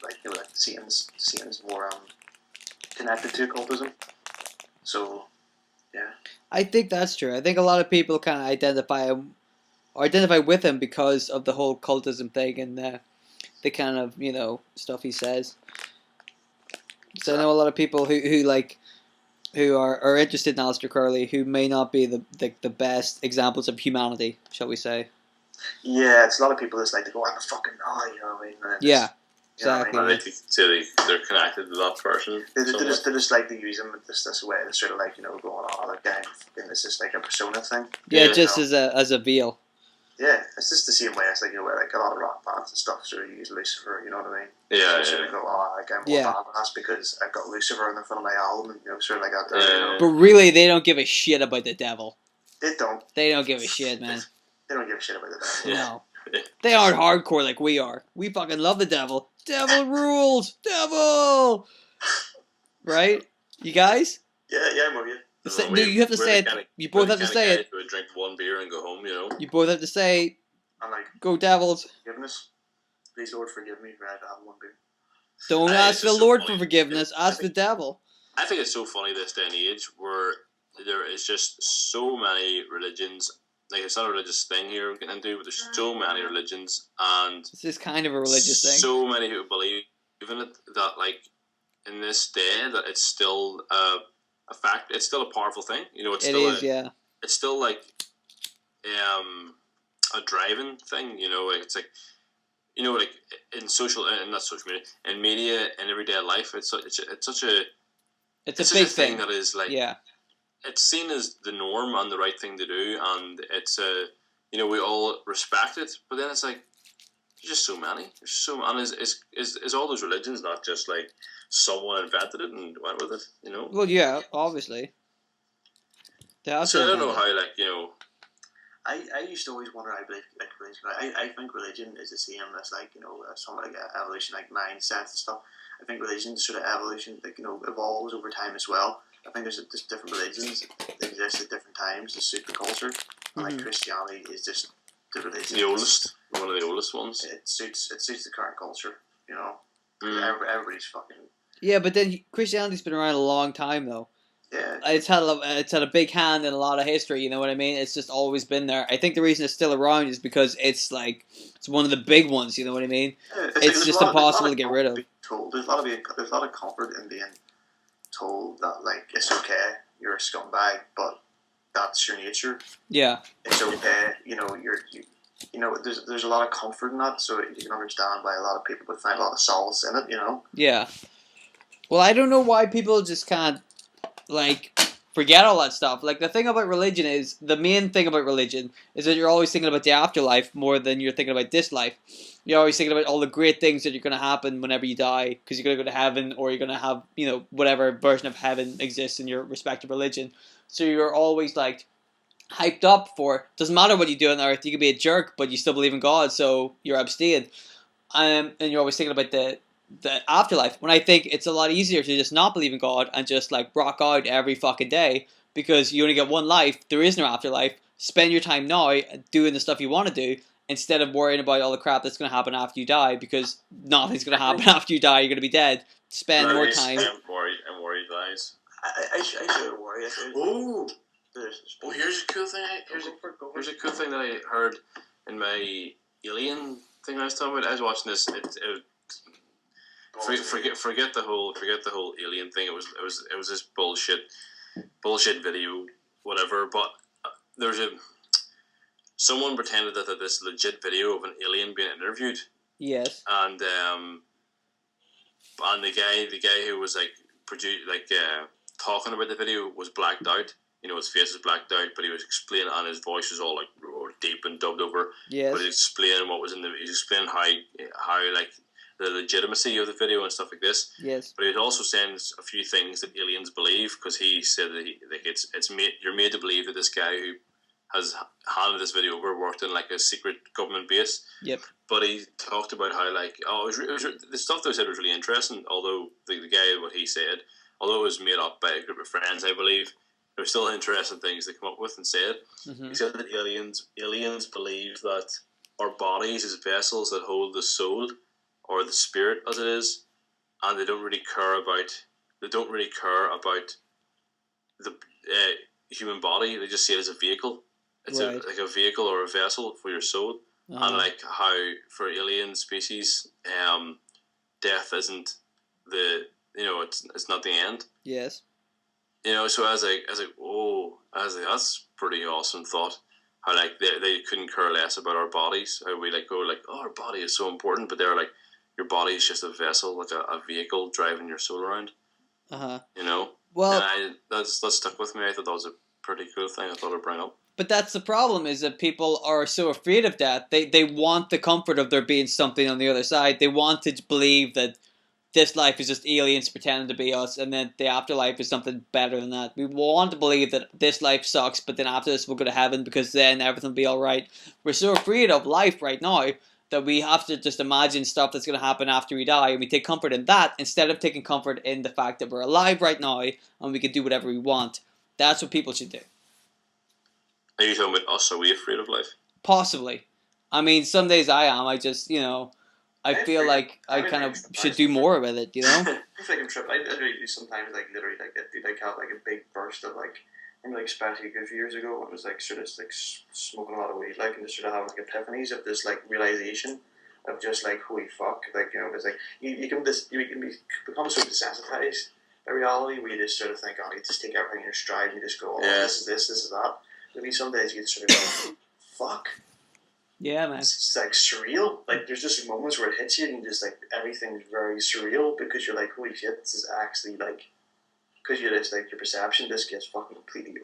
Satan's more connected to occultism. So, yeah. I think that's true. I think a lot of people kind of identify with him because of the whole cultism thing and the kind of stuff he says. So I know a lot of people who are interested in Aleister Crowley who may not be the best examples of humanity, shall we say? Yeah, it's a lot of people just like to go, I'm a fucking you know what I mean? Yeah. Exactly. I think they're connected to that person. They just like to use him this way to sort of going, that guy, fucking, this is a persona thing. Yeah, just as a veil. Yeah, it's just the same way as where a lot of rock bands and stuff sort of use Lucifer. You know what I mean? Yeah, so yeah. Go, I'm more badass because I've got Lucifer in the front of my album, and sort of that. There, But really, they don't give a shit about the devil. They don't. They don't give a shit, man. They don't give a shit about the devil. No. They aren't hardcore like we are. We fucking love the devil. Devil rules! Devil! Right? You guys? Yeah, I'm with you. You have to say it. You both have to say it. Who would drink one beer and go home, You both have to say, I'm go Devils. Forgiveness. Please, Lord, forgive me for having one beer. Don't ask the Lord for forgiveness. Ask the devil. I think it's so funny this day and age where there is just so many religions. It's not a religious thing here we're getting into, but there's so many religions, and this is kind of a religious thing. So many who believe in it that, in this day, that it's still a fact. It's still a powerful thing. It's still It's still a driving thing. It's in social and not social media, in media, in everyday life. It's such a big thing that is it's seen as the norm and the right thing to do, and it's we all respect it. But then it's just so many. There's so and is all those religions not just like someone invented it and went with it? You know. Well, yeah, obviously. So I don't know how I used to always wonder. I believe like religion. I think religion is the same as like something like evolution, like mindsets and stuff. I think religion sort of evolution, like evolves over time as well. I think there's just different religions that exist at different times to suit the culture. And like Christianity is just the religion. The oldest, one of the oldest ones. It suits the current culture. Everybody's fucking. Yeah, but then Christianity's been around a long time though. Yeah. It's had a big hand in a lot of history. You know what I mean? It's just always been there. I think the reason it's still around is because it's one of the big ones. You know what I mean? Yeah, it's just impossible to get rid of. There's a lot of comfort in being told that like it's okay, you're a scumbag, but that's your nature. Yeah. It's okay. There's a lot of comfort in that, so you can understand why a lot of people would find a lot of solace in it. Yeah. Well, I don't know why people just can't forget all that stuff. Like the thing about religion is the main thing about religion is that you're always thinking about the afterlife more than you're thinking about this life. You're always thinking about all the great things that are going to happen whenever you die, because you're going to go to heaven, or you're going to have whatever version of heaven exists in your respective religion. So you're always hyped up for. Doesn't matter what you do on earth, you can be a jerk, but you still believe in God, so you're abstained. And you're always thinking about the afterlife, when I think it's a lot easier to just not believe in God and just rock out every fucking day, because you only get one life, there is no afterlife. Spend your time now doing the stuff you want to do instead of worrying about all the crap that's going to happen after you die, because nothing's going to happen after you die. You're going to be dead. Spend more time. I'm worried, guys. I should worry. Here's a cool thing. Here's a cool thing that I heard in my alien thing I was talking about. I was watching this. Forget the whole alien thing. It was this bullshit video, whatever. But there's someone pretended that this legit video of an alien being interviewed. Yes. And the guy who was talking about the video was blacked out. His face was blacked out, but he was explaining, and his voice was all deep and dubbed over. Yes. But he's explaining what was in he's explaining how the legitimacy of the video and stuff like this. Yes. But he's also saying a few things that aliens believe, because he said that you're made to believe that this guy who has handed this video over worked in a secret government base. Yep. But he talked about how the stuff that he said was really interesting. Although the guy, what he said, although it was made up by a group of friends, I believe, there were still interesting things to come up with and said. Mm-hmm. He said that aliens believe that our bodies is vessels that hold the soul, or the spirit as it is, and they don't really care about the human body. They just see it as a vehicle. It's right. a vehicle or a vessel for your soul. Uh-huh. And how for alien species, death isn't it's not the end. Yes. So I was like, that's pretty awesome thought. How they couldn't care less about our bodies. How we our body is so important, but they're your body is just a vessel, a vehicle driving your soul around. Uh-huh. Well, and that stuck with me. I thought that was a pretty cool thing. I thought I'd bring up. But that's the problem, is that people are so afraid of death. They want the comfort of there being something on the other side. They want to believe that this life is just aliens pretending to be us, and then the afterlife is something better than that. We want to believe that this life sucks, but then after this we'll go to heaven, because then everything will be alright. We're so afraid of life right now that we have to just imagine stuff that's going to happen after we die, and we take comfort in that instead of taking comfort in the fact that we're alive right now and we can do whatever we want. That's what people should do. Are you talking about us? Are we afraid of life? Possibly. I mean, some days I am. I just, I feel like I kind of should do more with it, I feel like I'm tripping. I really do sometimes, literally, have a big burst of, especially a good few years ago, when it was, smoking a lot of weed, and just sort of having, epiphanies of this, realization of just, holy fuck, it's you can become so desensitized by reality, where you just sort of think, you just take everything in your stride, and you just go, this is that. Maybe some days you sort of go, fuck. Yeah, man. It's surreal. There's just moments where it hits you, and just everything's very surreal, because you're holy shit, this is actually because you're just your perception just gets fucking completely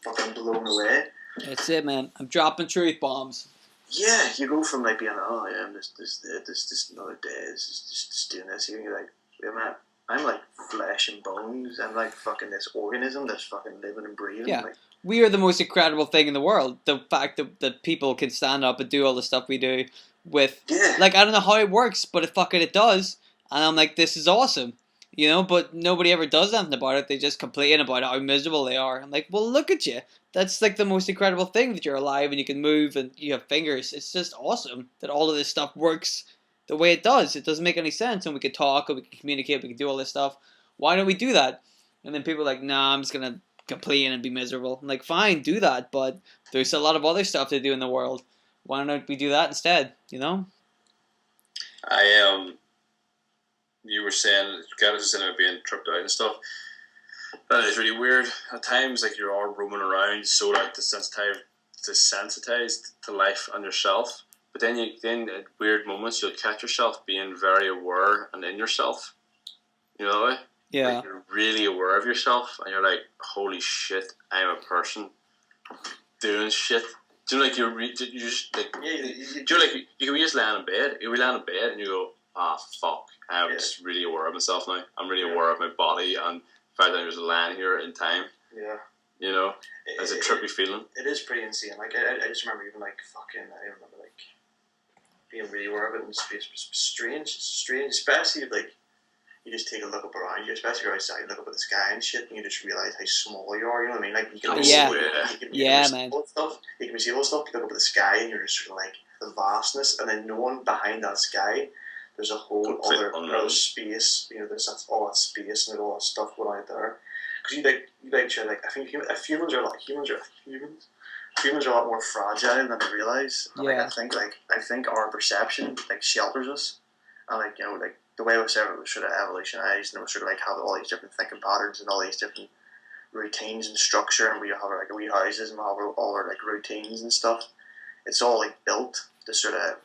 fucking blown away. That's it, man. I'm dropping truth bombs. yeah, you go from like being I'm this another day, just doing this. You're like, wait a minute, I'm like flesh and bones. I'm like fucking this organism that's fucking living and breathing. Yeah. Like, We are the most incredible thing in the world. The fact that people can stand up and do all the stuff we do with, yeah, like, I don't know how it works, but it does. And I'm like, this is awesome. You know, but nobody ever does anything about it. They just complain about how miserable they are. I'm like, well, look at you. That's like the most incredible thing, that you're alive and you can move and you have fingers. It's just awesome that all of this stuff works the way it does. It doesn't make any sense. And we can talk and we can communicate, we can do all this stuff. Why don't we do that? And then people are like, nah, I'm just going to complain and be miserable. I'm like, fine, do that, but there's a lot of other stuff to do in the world. Why don't we do that instead, you know? You were saying, Gareth was saying about being tripped out and stuff. That is really weird. At times, like, you're all roaming around, so like desensitized to life and yourself. But then at weird moments, you'll catch yourself being very aware and in yourself. You know that way? Yeah. Like, you're really aware of yourself, and you're like, holy shit, I'm a person doing shit. Do you know, like, you just, like, do you know, like, you can be just laying in bed, and you go, fuck, I'm just really aware of myself now. I'm really aware of my body, and the fact that I'm just lying here in time. yeah. You know, it's a trippy feeling. It is pretty insane. Like, I just remember even like I remember like being really aware of it in space. It's strange, especially if like you just take a look up around you, especially if you're outside, look up at the sky and shit, and you just realize how small you are. You know what I mean? Like, you can man. stuff. You can see all stuff. You look up at the sky, and you're just sort of like the vastness, and then knowing behind that sky, there's a whole other space. You know, there's all that space and all that stuff going on out there. Because I think humans are a lot more fragile than they realize. And, Yeah. I think our perception like shelters us, and like, you know, like the way it was sort of evolutionized, and it was sort of like have all these different thinking patterns and all these different routines and structure, and we have like wee houses and we have all our like routines and stuff. It's all like built to sort of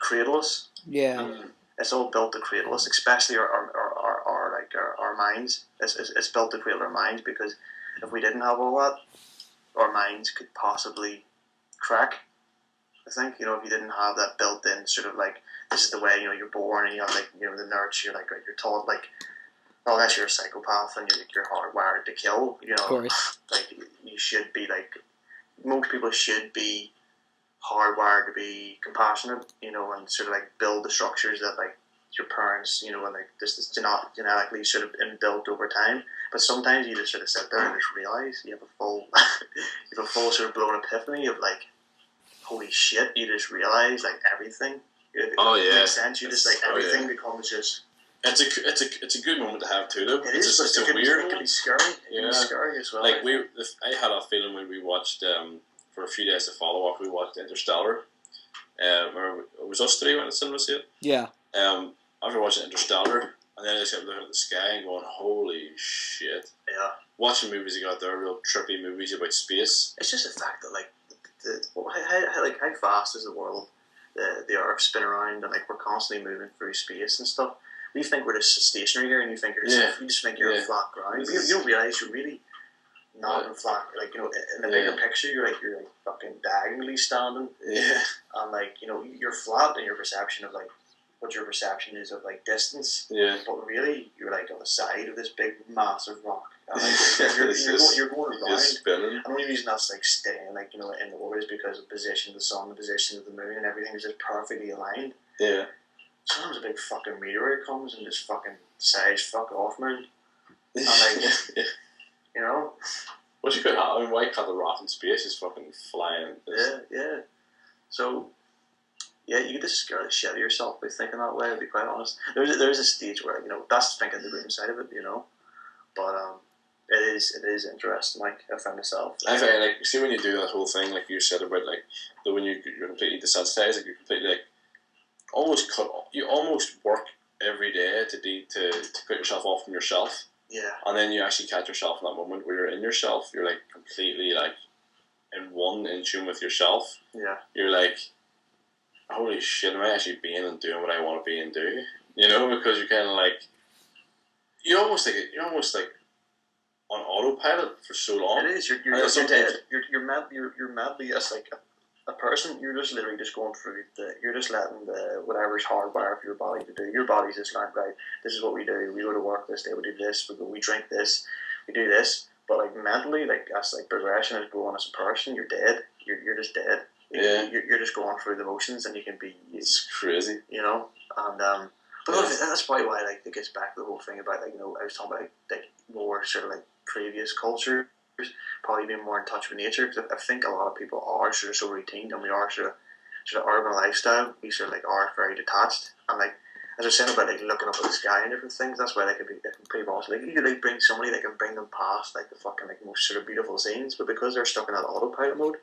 cradle us. Yeah. It's all built to cradle us, especially our minds. It's built to cradle our minds, because if we didn't have all that, our minds could possibly crack. I think, you know, if you didn't have that built in sort of like, this is the way, you know, you're born, and you have like, you know, the nurture, like, you're taught like, unless you're a psychopath and you're hardwired to kill, you know, Of course. like, you should be like, most people should be hardwired to be compassionate, you know, and sort of like build the structures that like your parents, you know, and like this is genetically sort of inbuilt over time. But sometimes you just sort of sit there and just realize you have a full sort of blown epiphany of like, holy shit, you just realize like everything. It makes sense. You just like everything becomes just. It's a good moment to have too, though. It is. It's a weird. It can be scary. It can be scary as well. Like I had a feeling when we watched for a few days to follow up. We watched Interstellar. Remember, it was us three went to cinema to see it. Yeah. After watching Interstellar, and then I just kept looking at the sky and going, "Holy shit!" Yeah. Watching movies you got there, real trippy movies about space. It's just the fact that like, how fast is the world, the Earth spin around, and like we're constantly moving through space and stuff. We think we're just stationary here, and you think you just think you're on flat ground. You don't realize you're really not in flat. Like, you know, in the bigger picture, you're like fucking diagonally standing. Yeah. And like, you know, you're flat in your perception of like what your perception is of like distance. Yeah. But really, you're like on the side of this big massive rock. And like, you're going around. Just spinning. And the only reason that's like staying like, you know, in the orbit is because of the position of the sun, the position of the moon, and everything is just perfectly aligned. Yeah. Sometimes a big fucking meteorite comes and just fucking decides fuck off, man. And like, you know. What you could have? I mean, why can't the rock in space is fucking flying? Yeah. So, yeah, you could just scare the shit out of yourself by thinking that way, to be quite honest. There's a stage where, you know, that's thinking the room side of it, you know. But it is interesting, like, I found myself. I find, like, see when you do that whole thing, like you said about, like, when you're completely desensitized, like, you're completely, like, you almost work every day to cut yourself off from yourself. Yeah. And then you actually catch yourself in that moment where you're in yourself. You're like completely like in tune with yourself. Yeah. You're like, holy shit, am I actually being and doing what I want to be and do? You know, because you're kind of like, you're almost like on autopilot for so long. It is. You're madly. It's like a person, you're just literally just going through you're just letting the whatever's hardwired for your body to do. Your body's just like, right, this is what we do. We go to work this day, we do this, we drink this, we do this. But like mentally, like that's like progression is growing as a person. You're dead. You're just dead. You're just going through the motions, and you can be. It's crazy, you know. And but that's probably why like it gets back to the whole thing about like I was talking about like more sort of like previous cultures probably being more in touch with nature, because I think a lot of people are sort of so routine, and we are sort of urban lifestyle. We sort of like are very detached, and like as I was saying about like looking up at the sky and different things, that's why they can pretty much like you could like bring somebody that can bring them past like the fucking like most sort of beautiful scenes, but because they're stuck in that autopilot mode,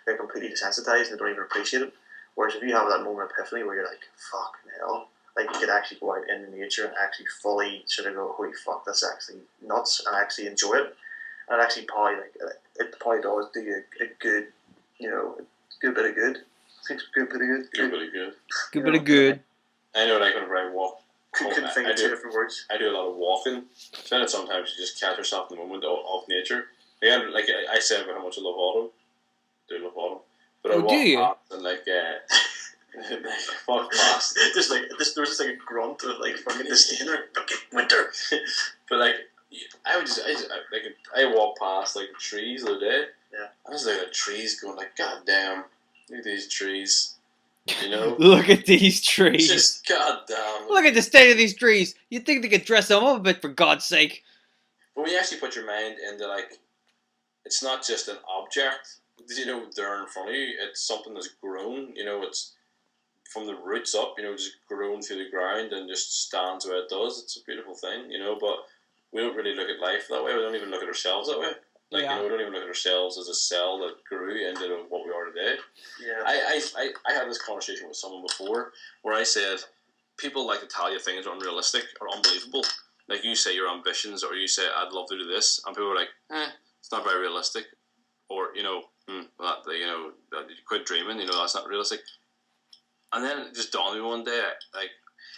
they're completely desensitized and they don't even appreciate it. Whereas if you have that moment of epiphany where you're like, fucking hell, like you could actually go out in nature and actually fully sort of go, holy fuck, that's actually nuts, and actually enjoy it. And actually probably like it probably does do you a good, you know, a good bit of good. I think it's a good bit of good. good, really good. Good bit of good. I know, like whenever I walk, Couldn't think of two different words. I do a lot of walking. So then sometimes you just catch yourself in the moment of nature. Again, like I said about how much I love autumn. I do love autumn, but I Oh, walk do you? past and like walk past. There's just like a grunt of like fucking disdain. Fucking winter. But like I walk past like trees the other day. Yeah. I was looking at trees, going like, God damn, look at these trees. You know, Look at these trees. just goddamn. Look at the state of these trees. You'd think they could dress them up a bit, for God's sake. But when you actually put your mind into like, it's not just an object. You know, there in front of you. It's something that's grown. You know, it's from the roots up. You know, just grown through the ground and just stands where it does. It's a beautiful thing. You know, but we don't really look at life that way. We don't even look at ourselves that way. Like, Yeah. you know, we don't even look at ourselves as a cell that grew into what we are today. Yeah. I had this conversation with someone before where I said, people like to tell you things are unrealistic or unbelievable. Like you say your ambitions, or you say, I'd love to do this, and people are like, it's not very realistic. Or, you know, quit dreaming, you know, that's not realistic. And then it just dawned on me one day, like,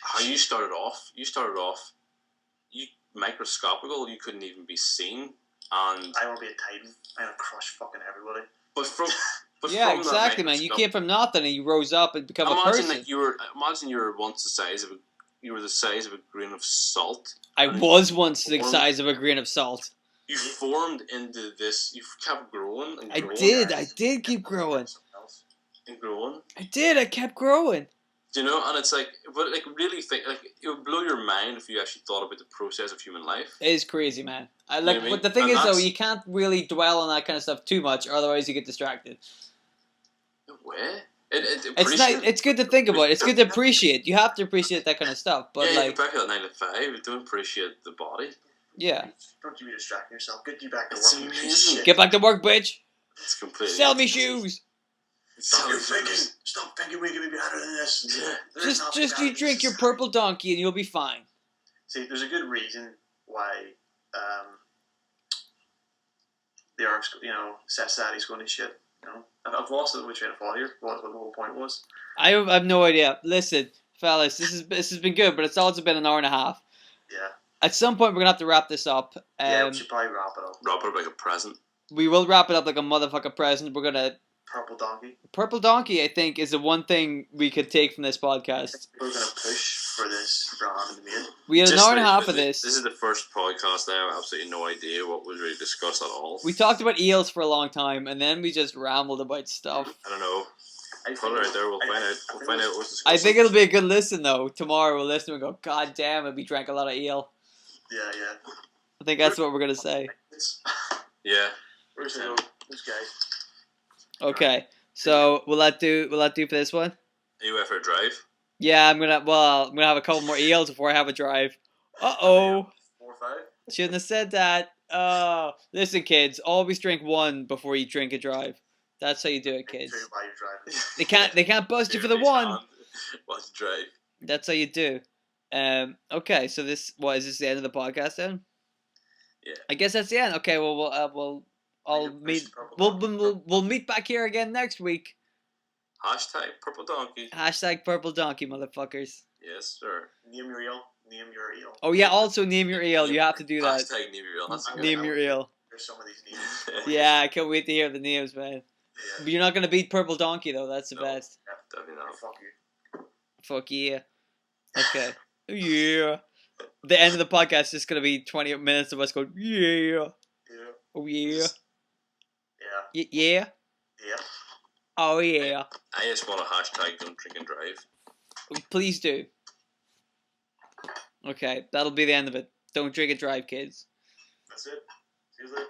how you started off, microscopical, you couldn't even be seen. And I want to be a titan. I want to crush fucking everybody. But Yeah, from exactly, man. You came from nothing and you rose up and become a person. Like you were once the size of a grain of salt. I was once the size of a grain of salt. You formed into this. You've kept growing and growing. I did keep growing. And growing. I kept growing. Do you know? And it's like, but like really think, like it would blow your mind if you actually thought about the process of human life. It is crazy, man. You know what I mean? But the thing And is, though, that's- you can't really dwell on that kind of stuff too much, or otherwise you get distracted. No way. It's good to think about. It's good to appreciate. You have to appreciate that kind of stuff. But yeah, like, you get back to that 9 to 5. Don't appreciate the body. yeah, Don't you be distracting yourself. Get you back to It's work. you piece of amazing. shit. get back to work, bitch. It's completely. Sell me shoes. Stop thinking we can be better than this. Yeah. There's nothing Just better you than drink this. your purple donkey and you'll be fine. See, there's a good reason why the Arabs, you know, society's going to shit. You know, I've lost the train of thought here. What the whole point was. I have no idea. Listen, fellas, this has been good, but it's also been an hour and a half. Yeah. At some point, we're gonna have to wrap this up. Yeah, we should probably wrap it up. Wrap it up like a present. We will wrap it up like a motherfucker present. We're gonna Purple donkey. Purple Donkey. I think is the one thing we could take from this podcast. We're going to push for this brand to be made. We had an Just hour and a like, half of this. This is the first podcast. I have absolutely no idea what was really discussed at all. We talked about eels for a long time, and then we just rambled about stuff. I don't know. Put it out there. We'll find out. We'll find out what's discussed. I think it'll be a good listen though. Tomorrow we'll listen and go, God damn it, we drank a lot of eel. Yeah. I think that's what we're gonna say. Yeah. Where's the This guy. Okay, so will that do for this one? Are you out for a drive? Yeah, I'm gonna have a couple more eels before I have a drive. 4 or 5. Shouldn't have said that. Oh, listen, kids, always drink one before you drink a drive. That's how you do it, kids. Tell you why you're driving. They can't bust you for the one. What's drive? That's how you do. Okay, so is this the end of the podcast then? Yeah. I guess that's the end. Okay, well, we'll meet back here again next week. Hashtag purple donkey. Hashtag purple donkey, motherfuckers. Yes, sir. Name your eel. Name your eel. Oh yeah, also name your eel. You have to do that. Hashtag name your eel. That's a good Name one. your eel. There's some of these names. Yeah, I can't wait to hear the names, man. Yeah. But you're not gonna beat Purple Donkey though. That's the No. best. Definitely not. Fuck you. Fuck yeah. Okay. Yeah. The end of the podcast is just gonna be 20 minutes of us going yeah. Yeah. Oh yeah. Yeah. Yeah. Yeah. Oh yeah. I just want a hashtag don't drink and drive. Please do. Okay, that'll be the end of it. Don't drink and drive, kids. That's it. See you later.